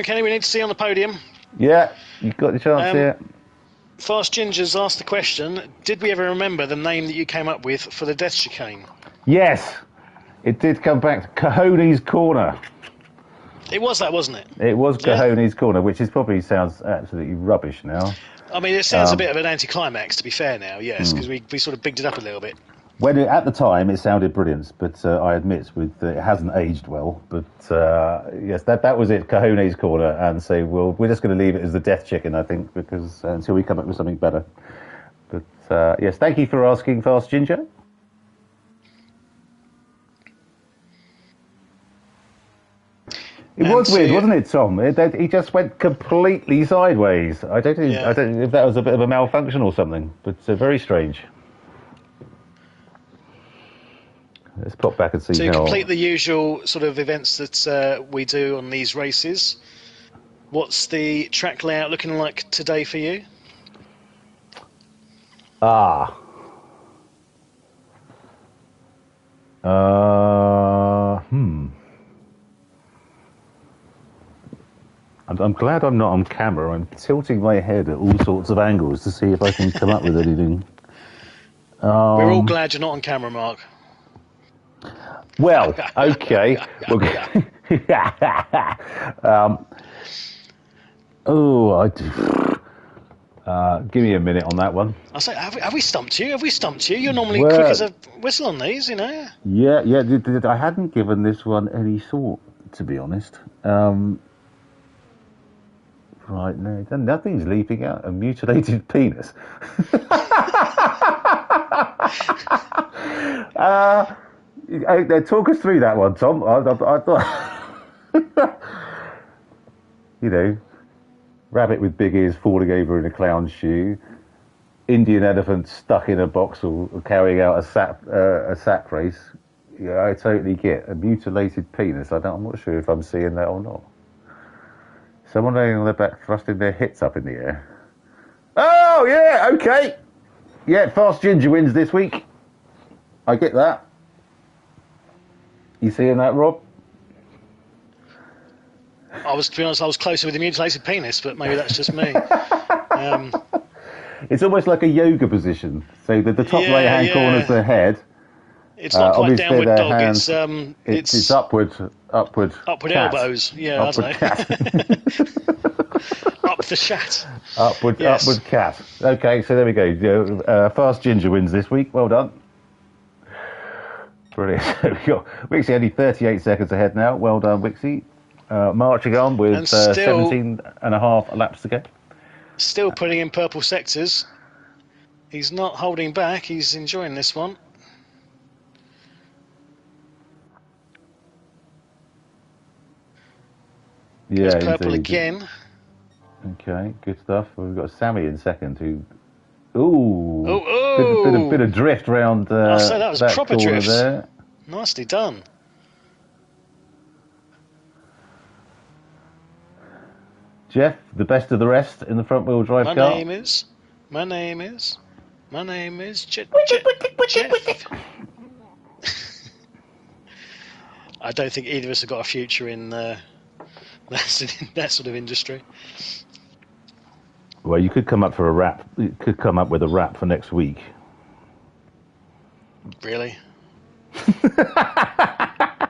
Kenny. We need to see you on the podium. Yeah, you've got the chance here. Fast Ginger's asked the question: did we ever remember the name that you came up with for the death chicane? Yes. It did come back to Cahone's Corner. It was that, wasn't it? It was Cahone's Corner, which is probably sounds absolutely rubbish now. I mean, it sounds a bit of an anticlimax, to be fair now, yes, because we sort of bigged it up a little bit. At the time, it sounded brilliant, but I admit it hasn't aged well. But yes, that was it, Cahone's Corner, and so we're just going to leave it as the Death Chicken, I think, because until we come up with something better. But yes, thank you for asking, Fast Ginger. It was weird, wasn't it, Tom? He just went completely sideways. I don't know if that was a bit of a malfunction or something, but very strange. Let's pop back and see to complete the usual sort of events that we do on these races. What's the track layout looking like today for you? I'm glad I'm not on camera. I'm tilting my head at all sorts of angles to see if I can come up with anything. We're all glad you're not on camera, Mark. Well, okay. Give me a minute on that one. I say, have we stumped you? Have we stumped you? You're normally quick as a whistle on these, you know. Yeah. I hadn't given this one any thought, to be honest. Right, no, nothing's leaping out. A mutilated penis. Talk us through that one, Tom. I thought, you know, rabbit with big ears falling over in a clown's shoe, Indian elephant stuck in a box or carrying out a sack race. Yeah, I totally get a mutilated penis. I'm not sure if I'm seeing that or not. Someone laying on their back, thrusting their hits up in the air. Oh, yeah, okay. Yeah, Fast Ginger wins this week. I get that. You seeing that, Rob? To be honest, I was closer with the mutilated penis, but maybe that's just me. It's almost like a yoga position. So the top right-hand corner is the head. It's not quite downward dog. Hands, it's upward cat. Elbows. Yeah, upward I don't know. Up the shat. Upward cat. Okay, so there we go. Fast Ginger wins this week. Well done. Brilliant. Wixie only 38 seconds ahead now. Well done, Wixie. Marching on with 17 and a half laps to go. Still putting in purple sectors. He's not holding back. He's enjoying this one. Yeah, it's purple again. Okay, good stuff. We've got Sammy in second. Bit of drift round. So that was proper drift. There. Nicely done. Jeff, the best of the rest in the front wheel drive car. My name is Jeff. I don't think either of us have got a future in that sort of industry. Well, you could come up for a rap. You could come up with a rap for next week. Really?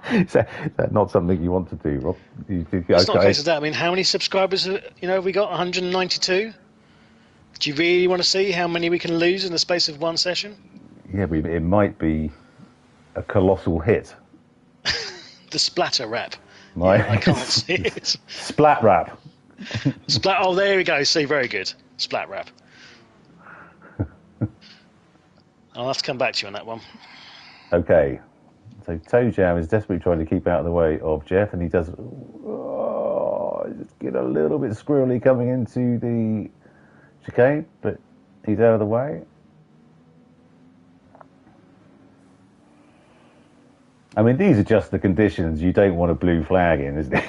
Is that not something you want to do, Rob? It's not a case of that. I mean, how many subscribers have we got? 192? Do you really want to see how many we can lose in the space of one session? Yeah, but it might be a colossal hit. The Splatter rap. I can't see it. Splat rap. Oh, there we go. See, very good. Splat rap. I'll have to come back to you on that one. Okay. So Toe Jam is desperately trying to keep out of the way of Jeff, and he does just get a little bit squirrely coming into the chicane, but he's out of the way. I mean, these are just the conditions you don't want a blue flag in, isn't it?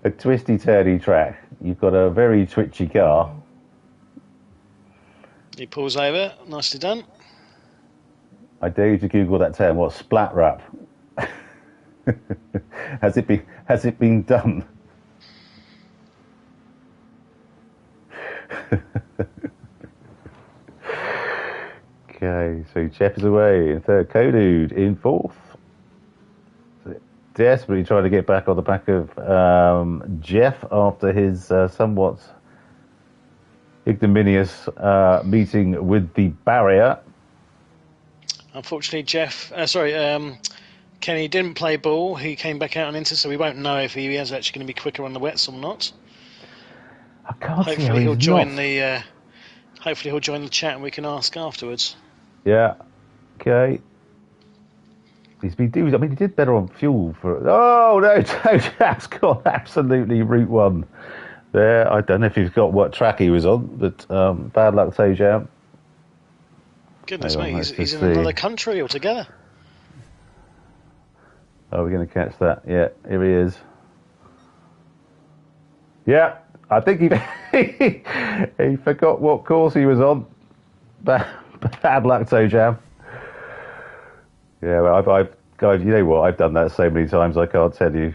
A twisty, turny track. You've got a very twitchy car. He pulls over. Nicely done. I dare you to Google that term. What's splat rap? Has it been done? Okay, so Jeff is away in third. Kodude in fourth. desperately trying to get back on the back of Jeff after his somewhat ignominious meeting with the barrier. Unfortunately, Kenny didn't play ball. He came back out and into, so we won't know if he is actually going to be quicker on the wets or not. I can't see how Hopefully he'll he's join not. hopefully he'll join the chat and we can ask afterwards. Yeah. Okay. He did better on fuel for. Oh no, Toad's got absolutely Route 1 there. I don't know if he's got what track he was on, but bad luck, Tojam. Goodness me, he's in another country altogether. Oh, we're going to catch that. Yeah, here he is. Yeah, I think he forgot what course he was on. Bad luck, Tojam. Yeah, well, guys, you know what? I've done that so many times, I can't tell you.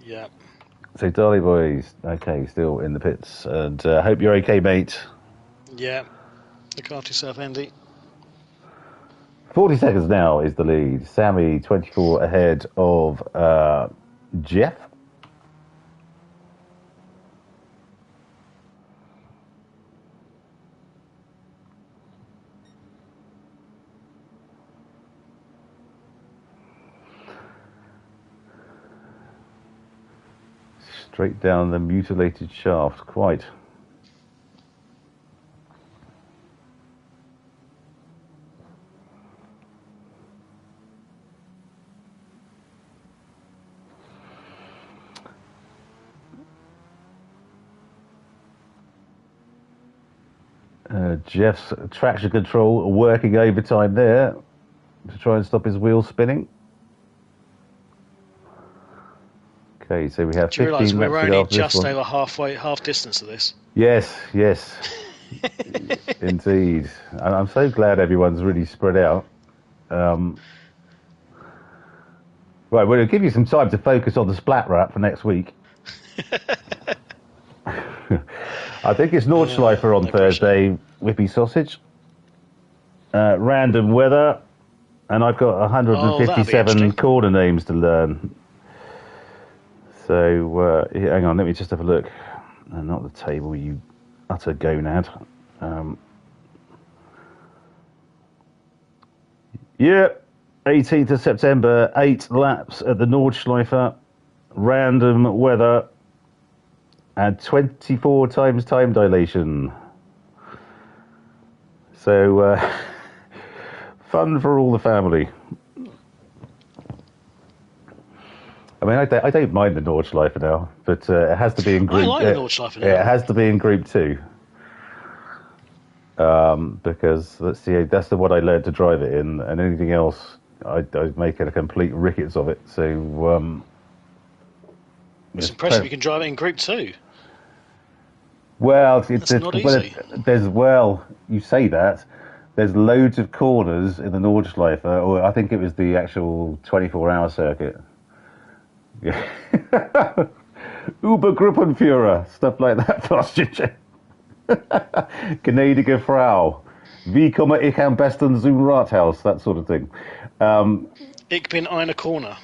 Yeah. So, Darley boys, okay, still in the pits, and hope you're okay, mate. Yeah. Look after yourself, Andy. 40 seconds now is the lead. Sammy, 24 ahead of Jeff. Straight down the mutilated shaft, quite. Jeff's traction control working overtime there to try and stop his wheels spinning. Okay, so we have 15 Do you realise we're only just over half distance of this? Yes, indeed. I'm so glad everyone's really spread out. Right, we'll give you some time to focus on the Splatter for next week. I think it's Nordschleifer on Thursday, Whippy Sausage. Random weather, and I've got 157 corner names to learn. So, hang on, let me just have a look. Not the table, you utter gonad. Yeah, 18th of September, 8 laps at the Nordschleifer. Random weather. And 24 times time dilation. So, fun for all the family. I mean, I don't mind the Nordschleifer now, but it has to be in group. I like the Nordschleifer now. It has to be in group 2. Because that's the one I learned to drive it in, and anything else, I'd make it a complete rickets of it. So, it's impressive you can drive it in group 2. Well, it's not easy. You say that. There's loads of corners in the Nordschleifer, or I think it was the actual 24-hour circuit. Yeah. Übergruppenführer, stuff like that, Fastjitcher. Gnädige Frau. Wie komme ich am besten zum Rathaus? That sort of thing. Ich bin eine Corner.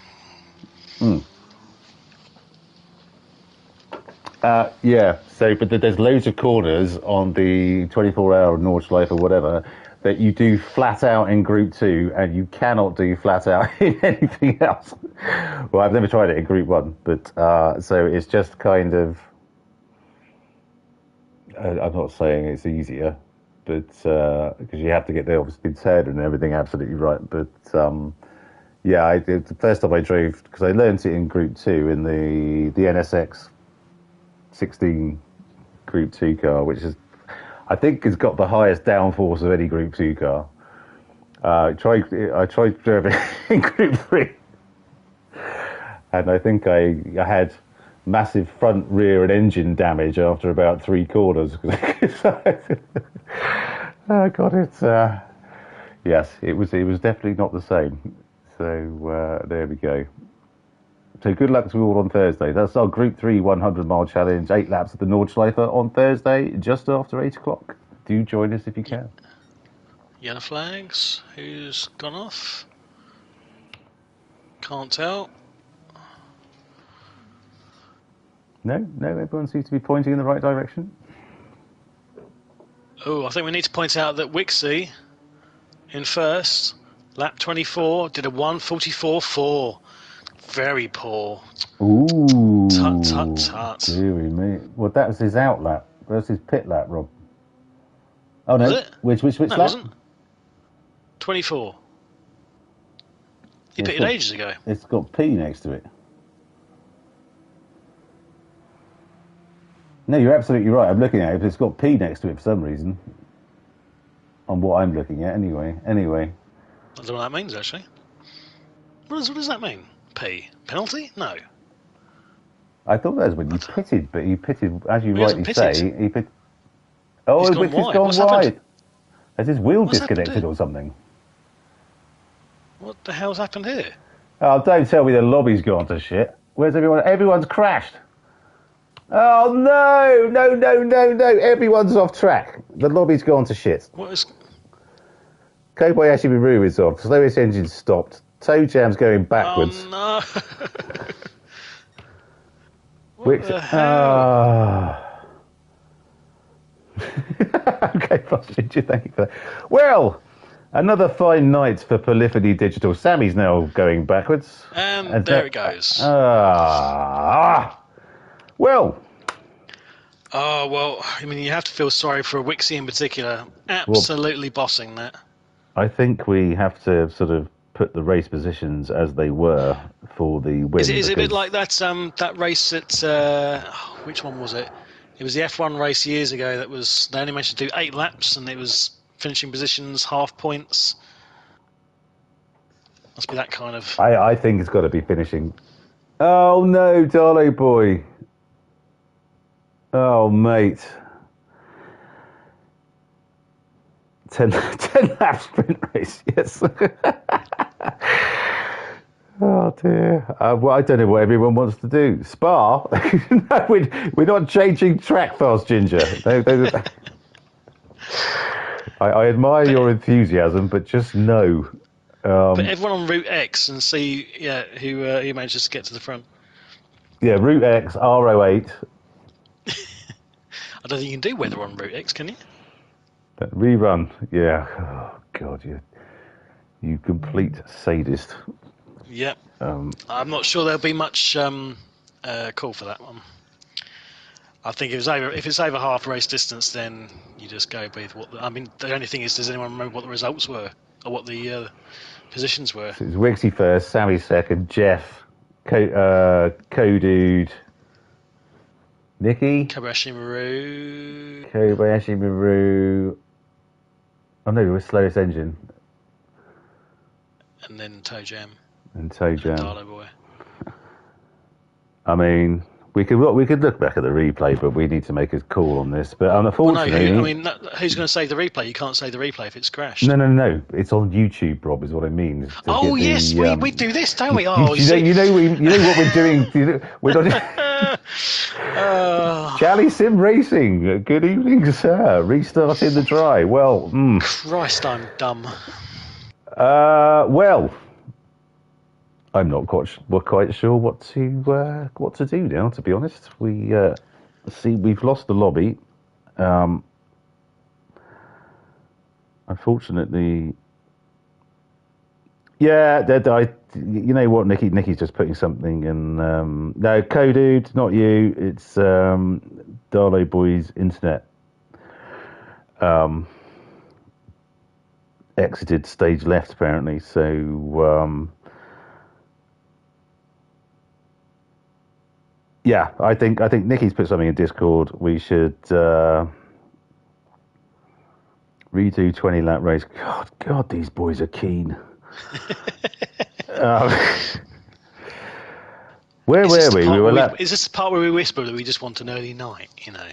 Yeah, so, but there's loads of corners on the 24-hour Nordschleife or whatever that you do flat out in Group 2, and you cannot do flat out in anything else. Well, I've never tried it in Group 1, but so it's just kind of. I'm not saying it's easier, but because you have to get the obviously turn and everything absolutely right. But yeah, the first time I drove, because I learned it in Group 2 in the NSX 16 Group 2 car, which is, I think, has got the highest downforce of any Group 2 car. I tried driving in Group 3, and I think I had massive front, rear, and engine damage after about 3 corners. Oh God, it's yes, it was definitely not the same. So there we go. So good luck to all on Thursday. That's our Group 3 100-mile challenge, 8 laps at the Nordschleife on Thursday, just after 8 o'clock. Do join us if you can. Yellow flags. Who's gone off? Can't tell. No, everyone seems to be pointing in the right direction. Oh, I think we need to point out that Wixie in first, lap 24, did a 1:44.4. Very poor. Ooh. Tut, tut, tut. Deary me. Well, that was his out lap. That's his pit lap, Rob. Oh, Was no. it? Which No, lap? it wasn't. 24. He pitted got, ages ago. It's got P next to it. No, you're absolutely right. I'm looking at it, but it's got P next to it for some reason. On what I'm looking at, anyway. I don't know what that means, actually. What does that mean? P? Penalty? No. I thought that was when you pitted, but he pitted, as you rightly say, he pitted. Oh, He's which gone has gone wide. wide. Has his wheel What's disconnected or something? What the hell's happened here? Oh, don't tell me the lobby's gone to shit. Where's everyone? Everyone's crashed. Oh, no. Everyone's off track. The lobby's gone to shit. What is... Kobayashi Maru is off. Slowest engine stopped. Toe jam's going backwards. Oh, no. What the hell? Okay, Ginger, thank you for that. Well, another fine night for Polyphony Digital. Sammy's now going backwards. And there it goes. Well. Oh, well, I mean, you have to feel sorry for Wixie in particular. Absolutely bossing that. I think we have to sort of put the race positions as they were for the win. Is it a bit like that race at... which one was it? It was the F1 race years ago that was... They only managed to do 8 laps, and it was finishing positions, half points. Must be that kind of... I think it's got to be finishing. Oh, no, Darlo boy. Oh, mate. 10 lap sprint race, yes. Oh, dear. Well, I don't know what everyone wants to do. Spa? No, we're not changing track fast, Ginger. I admire your enthusiasm, but just no. But everyone on Route X and see who manages to get to the front. Yeah, Route X, R08. I don't think you can do weather on Route X, can you? Rerun, yeah. Oh, God, you complete sadist. Yep. I'm not sure there'll be much call for that one. I think if it's over half race distance, then you just go with what... I mean, the only thing is, does anyone remember what the results were? Or what the positions were? So it was Wixie first, Sammy second, Jeff, Kodude, Nikki? Kobayashi Maru. Oh no, it was slowest engine. And then Toe Jam. And Toe Jam. And Darlo Boy. I mean, we could look back at the replay, but we need to make a call on this. But unfortunately... Well, no, who's going to save the replay? You can't save the replay if it's crashed. No. It's on YouTube, Rob, is what I mean. Oh, yes, we do this, don't we? Oh, you know what we're doing. We're not... Jally Sim Racing. Good evening, sir. Restarting the dry. Well, Christ, I'm dumb. Well, I'm not quite sure what to do now. To be honest, we've lost the lobby. Unfortunately, yeah. You know what, Nikki? Nikki's just putting something in. No, Kodude, not you. It's Darlo Boy's internet. Exited stage left apparently. So yeah, I think Nikki's put something in Discord. We should redo 20 lap race. God, these boys are keen. Where were we? Is this the part where we whisper that we just want an early night? You know,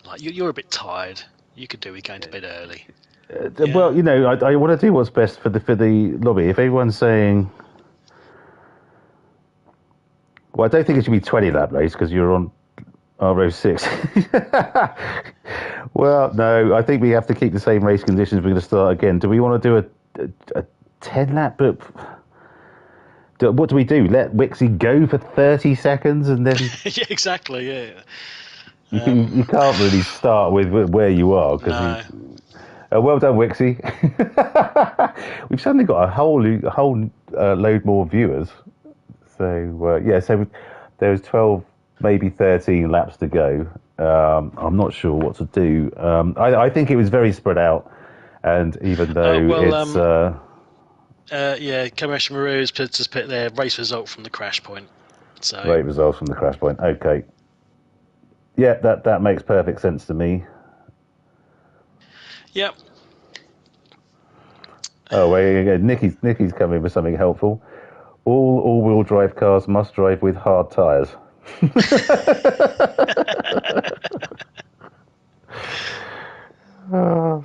like you're a bit tired. You could do with going to bed early. Yeah. Well, you know, I want to do what's best for the lobby. If everyone's saying, well, I don't think it should be 20 lap race because you're on R06. Well, no, I think we have to keep the same race conditions. We're going to start again. Do we want to do a 10 lap? But What do we do? Let Wixie go for 30 seconds and then Yeah, exactly. Yeah. you can't really start with where you are because he. No. Well done, Wixie. We've suddenly got a whole load more viewers. So yeah, so there was 12, maybe 13 laps to go. I'm not sure what to do. I think it was very spread out, and even though Well, it's yeah, Commercial Maru has just put their race result from the crash point. So great results from the crash point. Okay, yeah, that makes perfect sense to me. yep. Oh, wait, Nikki's coming with something helpful. All-wheel drive cars must drive with hard tyres. Oh,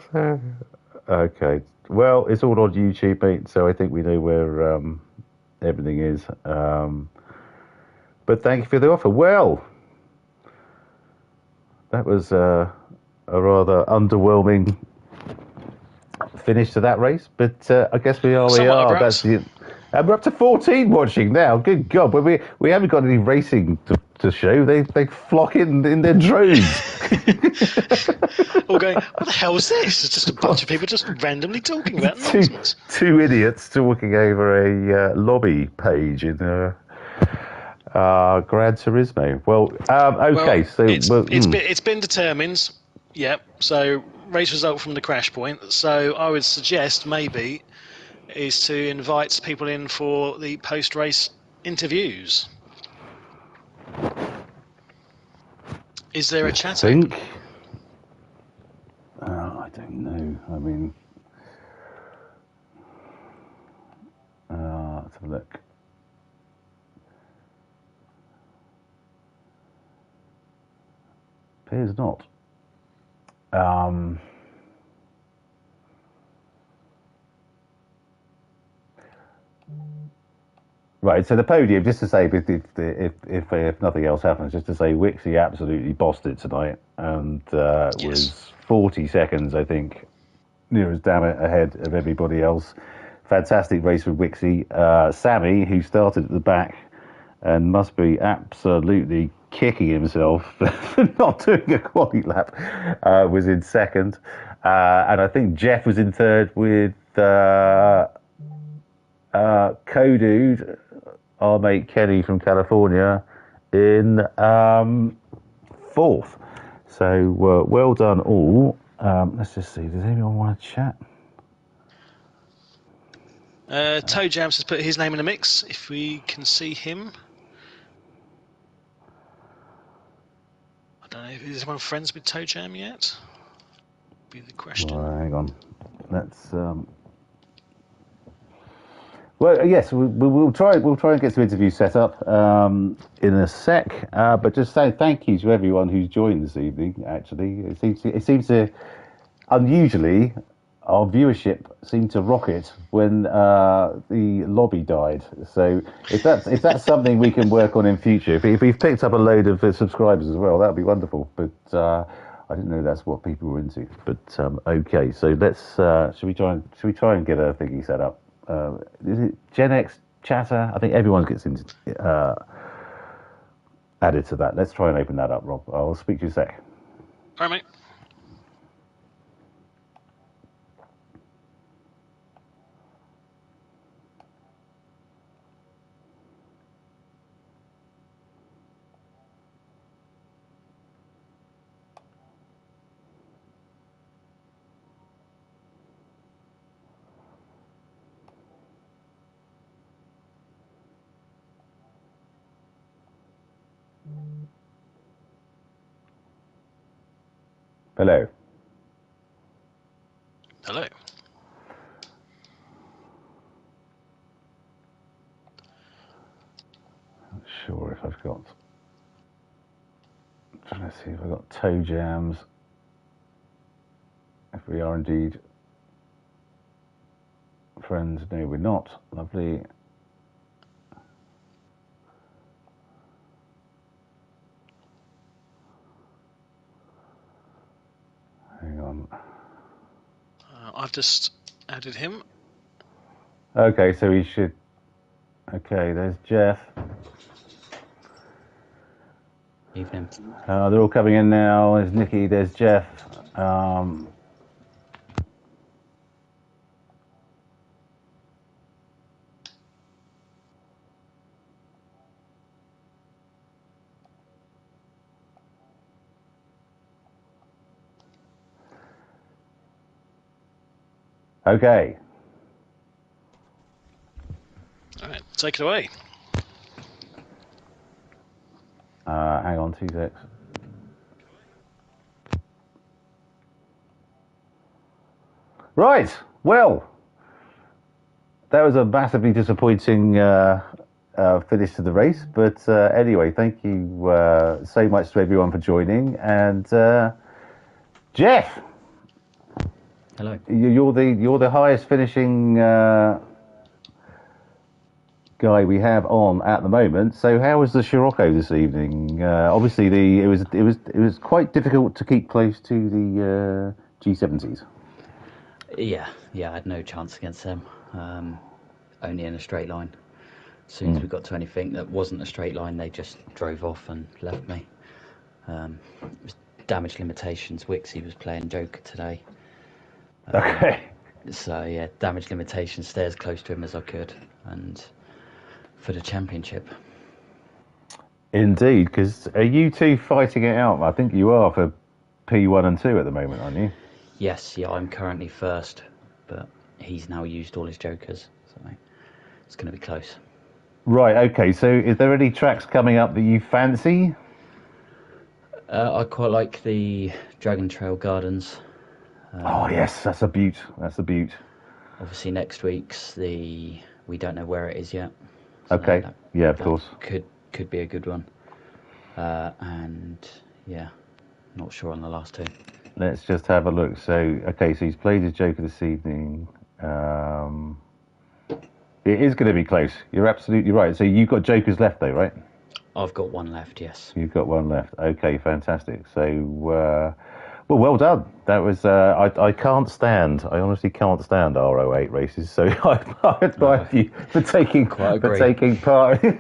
okay. Well, it's all on YouTube, mate, so I think we know where everything is. But thank you for the offer. Well, that was a rather underwhelming finish to that race, but I guess we are. Somewhat We are. abrupt. That's the. And we're up to 14 watching now. Good God, but we haven't got any racing to show. They flock in their droves. All going, what the hell is this? It's just a bunch of people just randomly talking about nonsense. two idiots talking over a lobby page in Gran Turismo. Well, okay, so it's been determined. Yep. So race result from the crash point. So I would suggest maybe is to invite people in for the post-race interviews. Is there a chat open? I don't know. I mean, let's have a look. Appears not. Right, so the podium, just to say, if nothing else happens, just to say, Wixie absolutely bossed it tonight, and was 40 seconds, I think, near as damn it ahead of everybody else. Fantastic race with Wixie. Sammy, who started at the back and must be absolutely kicking himself for not doing a quali lap, was in second. And I think Jeff was in third with Kodude, our mate Kenny from California, in fourth. So well done all. Let's just see, does anyone want to chat? Toe Jams has put his name in the mix, if we can see him. I don't know, is anyone friends with Toe Jam yet? Be the question. Well, hang on. Let's. Well, yes, we'll try and get some interviews set up in a sec. But just say thank you to everyone who's joined this evening. Actually, it seems to unusually our viewership seemed to rocket when the lobby died. So if that's something we can work on in future, if we've picked up a load of subscribers as well, that'd be wonderful. But I didn't know that's what people were into. But okay, so let's should we try and get a thingy set up? Is it Gen X chatter? I think everyone gets into added to that. Let's try and open that up, Rob. I'll speak to you in a sec. All right, mate. Hello. Hello. Not sure if I've got. I'm trying to see if I've got toe jams. If we are indeed friends, no, we're not. Lovely. Hang on. I've just added him. Okay, so he should. Okay, there's Jeff. Evening. They're all coming in now. There's Nikki, there's Jeff. Okay. All right, take it away. Hang on 2 secs. Right. Well, that was a massively disappointing finish to the race. But anyway, thank you so much to everyone for joining. And Jeff, Hello. you're the highest finishing guy we have on at the moment. So how was the Scirocco this evening? Obviously, it was quite difficult to keep close to the G70s. Yeah, I had no chance against them. Only in a straight line. As soon as we got to anything that wasn't a straight line, they just drove off and left me. It was damage limitations. Wixie was playing Joker today. Okay. So yeah, damage limitations, stay as close to him as I could, and for the championship. Indeed, because are you two fighting it out? I think you are for P1 and 2 at the moment, aren't you? Yes, yeah, I'm currently first, but he's now used all his Jokers, so it's going to be close. Right, okay, so is there any tracks coming up that you fancy? I quite like the Dragon Trail Gardens. Oh yes, that's a beaut. That's a beaut. Obviously, next week's we don't know where it is yet. So Okay, yeah, of course. Could be a good one. And yeah, not sure on the last two. Let's just have a look. So, okay, so he's played his Joker this evening. It is going to be close. You're absolutely right. So you've got Jokers left, though, right? I've got one left, yes. You've got one left. Okay, fantastic. So, well done. That was. I can't stand. I honestly can't stand R08 races. So I admire you for taking part for taking part in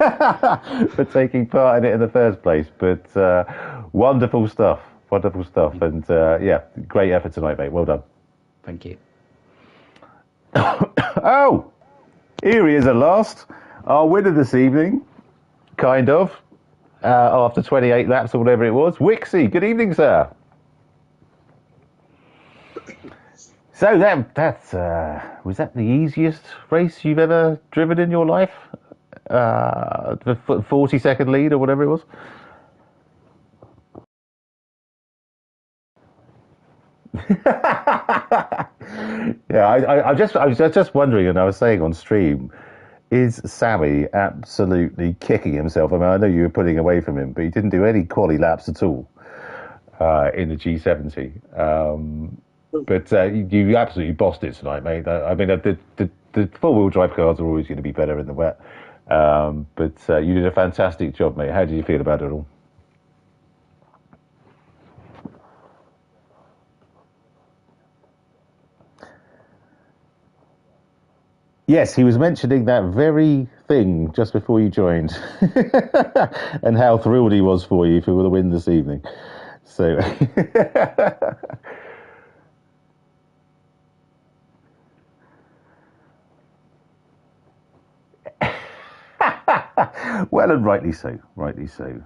it in the first place. But wonderful stuff. Wonderful stuff. And yeah, great effort tonight, mate. Well done. Thank you. Oh, here he is at last. Our winner this evening, kind of. After 28 laps or whatever it was. Wixie, good evening, sir. So that's was that the easiest race you've ever driven in your life? The 40-second lead or whatever it was. Yeah, I was just wondering, and I was saying on stream, is Sammy absolutely kicking himself? I mean, I know you were putting away from him, but he didn't do any quali laps at all in the G70. But you absolutely bossed it tonight, mate. I mean, the four-wheel drive cars are always going to be better in the wet. But you did a fantastic job, mate. How did you feel about it all? Yes, he was mentioning that very thing just before you joined, and how thrilled he was for you for the win this evening. So, well, and rightly so. Rightly so.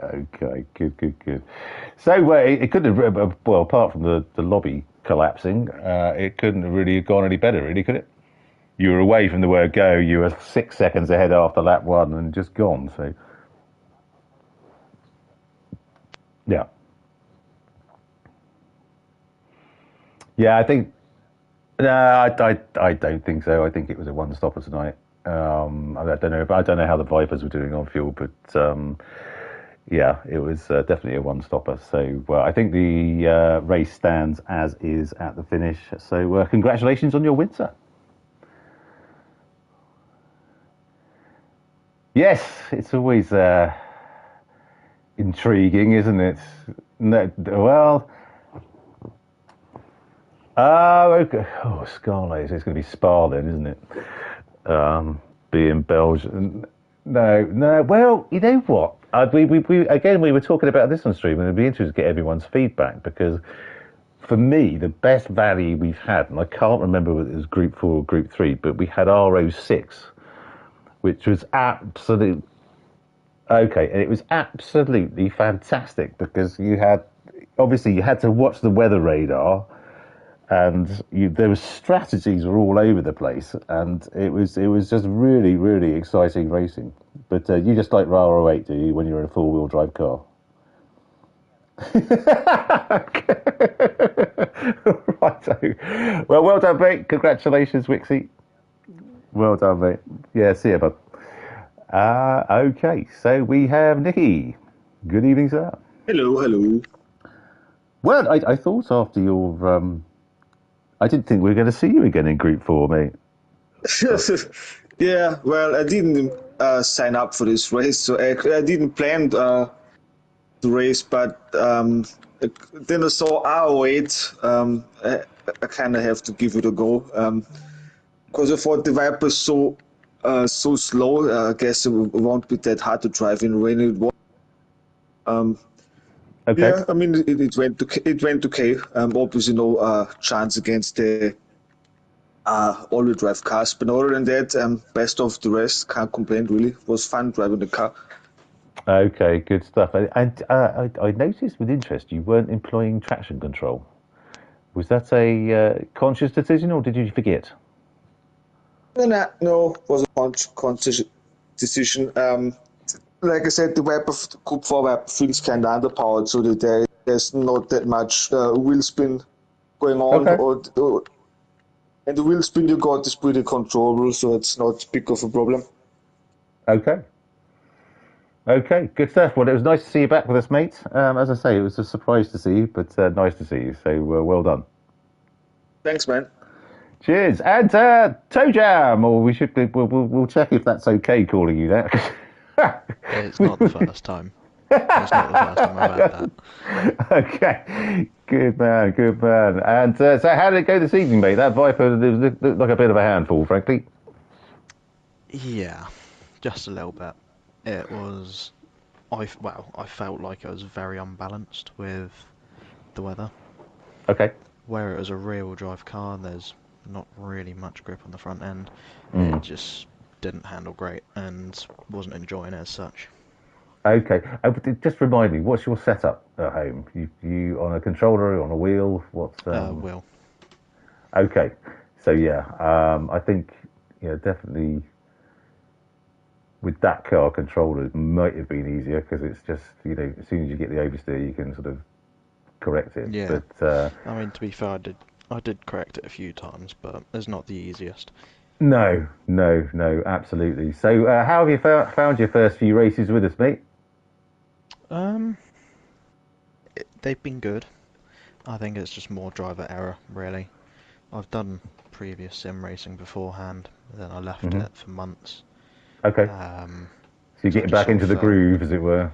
Okay, good. So it couldn't have, well, apart from the lobby collapsing, it couldn't have really gone any better, really, could it? You were away from the word go, you were 6 seconds ahead after lap one and just gone, so. Yeah. Yeah, I think, no, I don't think so. I think it was a one-stopper tonight. I don't know how the Vipers were doing on fuel, but yeah, it was definitely a one-stopper. So I think the race stands as is at the finish. So congratulations on your win, sir. Yes, it's always intriguing, isn't it? No, well, okay. Oh, Scarlet, so it's going to be Spa then, isn't it? being Belgian. No. Well, you know what? We were talking about this on stream, and it'd be interesting to get everyone's feedback because for me, the best value we've had, and I can't remember whether it was Group 4 or Group 3, but we had RO6, which was absolute. Okay, and it was absolutely fantastic because you had to watch the weather radar, and there were strategies were all over the place, and it was just really, really exciting racing. But you just like RO8, do you, when you're in a four-wheel drive car? Right. Well done, mate. Congratulations, Wixie. Well done, mate. Yeah, see you, bud. Okay, so we have Nicky. Good evening, sir. Hello. Well, I thought after your... I didn't think we were going to see you again in Group 4, mate. Yeah, well, I didn't sign up for this race, so I didn't plan to race, but then I saw RO8. I kind of have to give it a go because I thought the Viper's so slow. I guess it won't be that hard to drive in rain. It was. Okay. Yeah, I mean it went okay. Obviously no chance against the all-wheel drive cars, but other than that, best of the rest. Can't complain really. It was fun driving the car. Okay, good stuff. And I noticed with interest you weren't employing traction control. Was that a conscious decision, or did you forget? No, it was a conscious decision. Like I said, the Viper Group 4 Viper feels kind of underpowered, so that there's not that much wheel spin going on. Okay. And the wheel spin you got is pretty controllable, so it's not big of a problem. Okay, good stuff. Well, it was nice to see you back with us, mate. As I say, it was a surprise to see you, but nice to see you. So well done. Thanks, man. Cheers. And Toe Jam, or we'll check if that's okay calling you that. It's not the first time. It's not the first time I've had that. Okay, good man. And so how did it go this evening, mate? That Viper looked like a bit of a handful, frankly. Yeah, just a little bit. It was... I felt like it was very unbalanced with the weather. Okay. Where it was a rear-wheel drive car, there's not really much grip on the front end. It just didn't handle great and wasn't enjoying it as such. Okay. Just remind me, what's your setup at home? You on a controller, on a wheel? What's wheel. Okay. So yeah, I think definitely with that car controller it might have been easier because it's just as soon as you get the oversteer you can sort of correct it. Yeah. But I mean, to be fair, I did correct it a few times, but it's not the easiest. No, absolutely. So how have you found your first few races with us, mate? They've been good. I think it's just more driver error, really. I've done previous sim racing beforehand, then I left it for months. Okay. So you're getting back into the groove, as it were.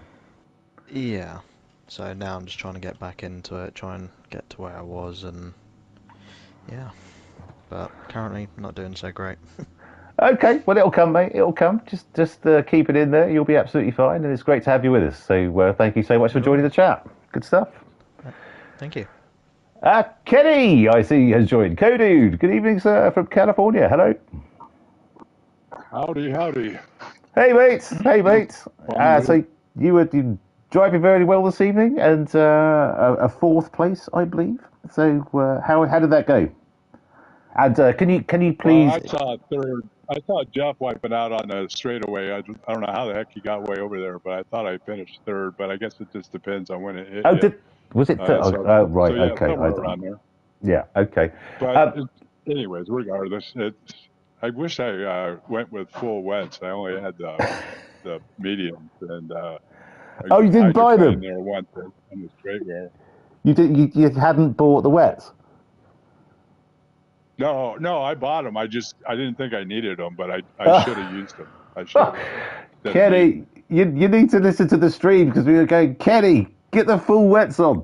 Yeah. So now I'm just trying to get back into it, try and get to where I was, and yeah. But currently not doing so great. Okay, well it'll come, mate. It'll come. Just keep it in there. You'll be absolutely fine, and it's great to have you with us. So thank you so much for joining the chat. Good stuff. Thank you. Kenny, I see, has joined. Co-Dude, good evening, sir, from California. Hello. Howdy. Hey, mate. So you were driving very well this evening, and a fourth place, I believe. So how did that go? And can you please? Well, I saw third. I saw Jeff wiping out on the straightaway. I don't know how the heck he got way over there, but I thought I finished third. But I guess it just depends on when it hit. Oh, was it? Right. So, yeah, Okay. Around there. Yeah. Okay. But anyways, regardless, I wish I went with full wets. I only had the mediums, and you didn't buy them? There once on the straight wear. You hadn't bought the wets? No, I bought them. I didn't think I needed them, but I should have used them. I should. Kenny, you need to listen to the stream because we were going, Kenny, get the full wets on.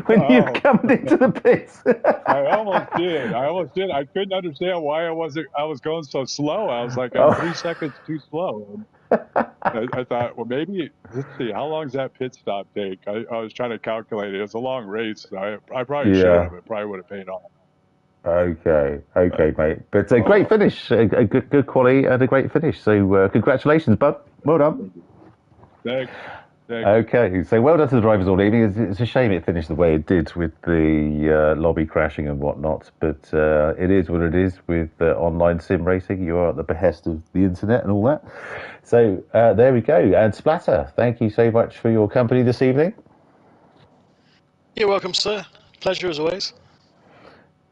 when you come into the pits. I almost did. I couldn't understand why I was going so slow. I was like, I'm Oh. 3 seconds too slow. And I thought, well, maybe, let's see, how long does that pit stop take? I was trying to calculate it. It's a long race. So I probably should have. It probably would have paid off. Okay, mate. But a great finish, a good quality, and a great finish. So congratulations, bud. Well done. Thanks. Okay, so well done to the drivers all evening. It's a shame it finished the way it did with the lobby crashing and whatnot, but it is what it is with online sim racing. You are at the behest of the internet and all that. So there we go. And Splatter, thank you so much for your company this evening. You're welcome, sir. Pleasure as always.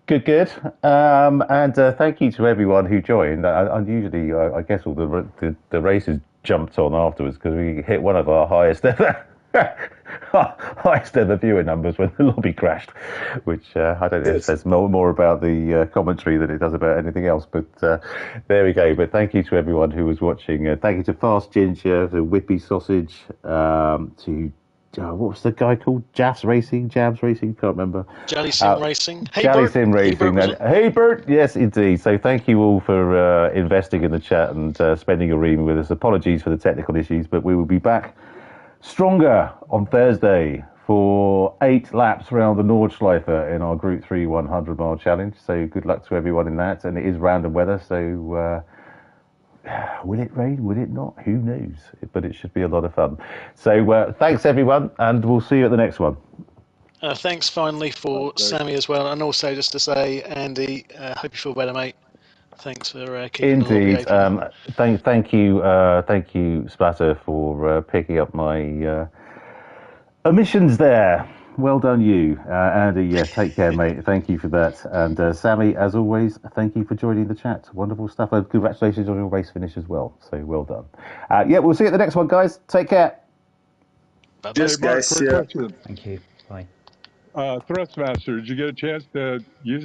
Good. And thank you to everyone who joined. Unusually, I guess all the races jumped on afterwards because we hit one of our highest ever viewer numbers when the lobby crashed, which I don't know if it says more about the commentary than it does about anything else. But there we go. But thank you to everyone who was watching. Thank you to Fast Ginger, to Whippy Sausage, to what was the guy called? Jabs Racing? Can't remember. Jally Sim Racing. Hey, Jally Bert. Sim Racing. Hey, Bert. Yes, indeed. So thank you all for investing in the chat and spending your evening with us. Apologies for the technical issues, but we will be back stronger on Thursday for 8 laps around the Nordschleife in our Gr4 100-mile challenge. So good luck to everyone in that. And it is random weather, so will it rain? Will it not? Who knows? But it should be a lot of fun. So thanks, everyone, and we'll see you at the next one. Thanks finally for Sammy as well. And also just to say, Andy, hope you feel better, mate. Thanks for keeping the lobby open. Thank you, Splatter, for picking up my omissions there. Well done, you. Andy, yeah, take care, mate. Thank you for that. And Sammy, as always, thank you for joining the chat. Wonderful stuff. And congratulations on your race finish as well. So well done. Yeah, we'll see you at the next one, guys. Take care. Cheers, guys. Question. Thank you. Bye. Thrustmaster, did you get a chance to use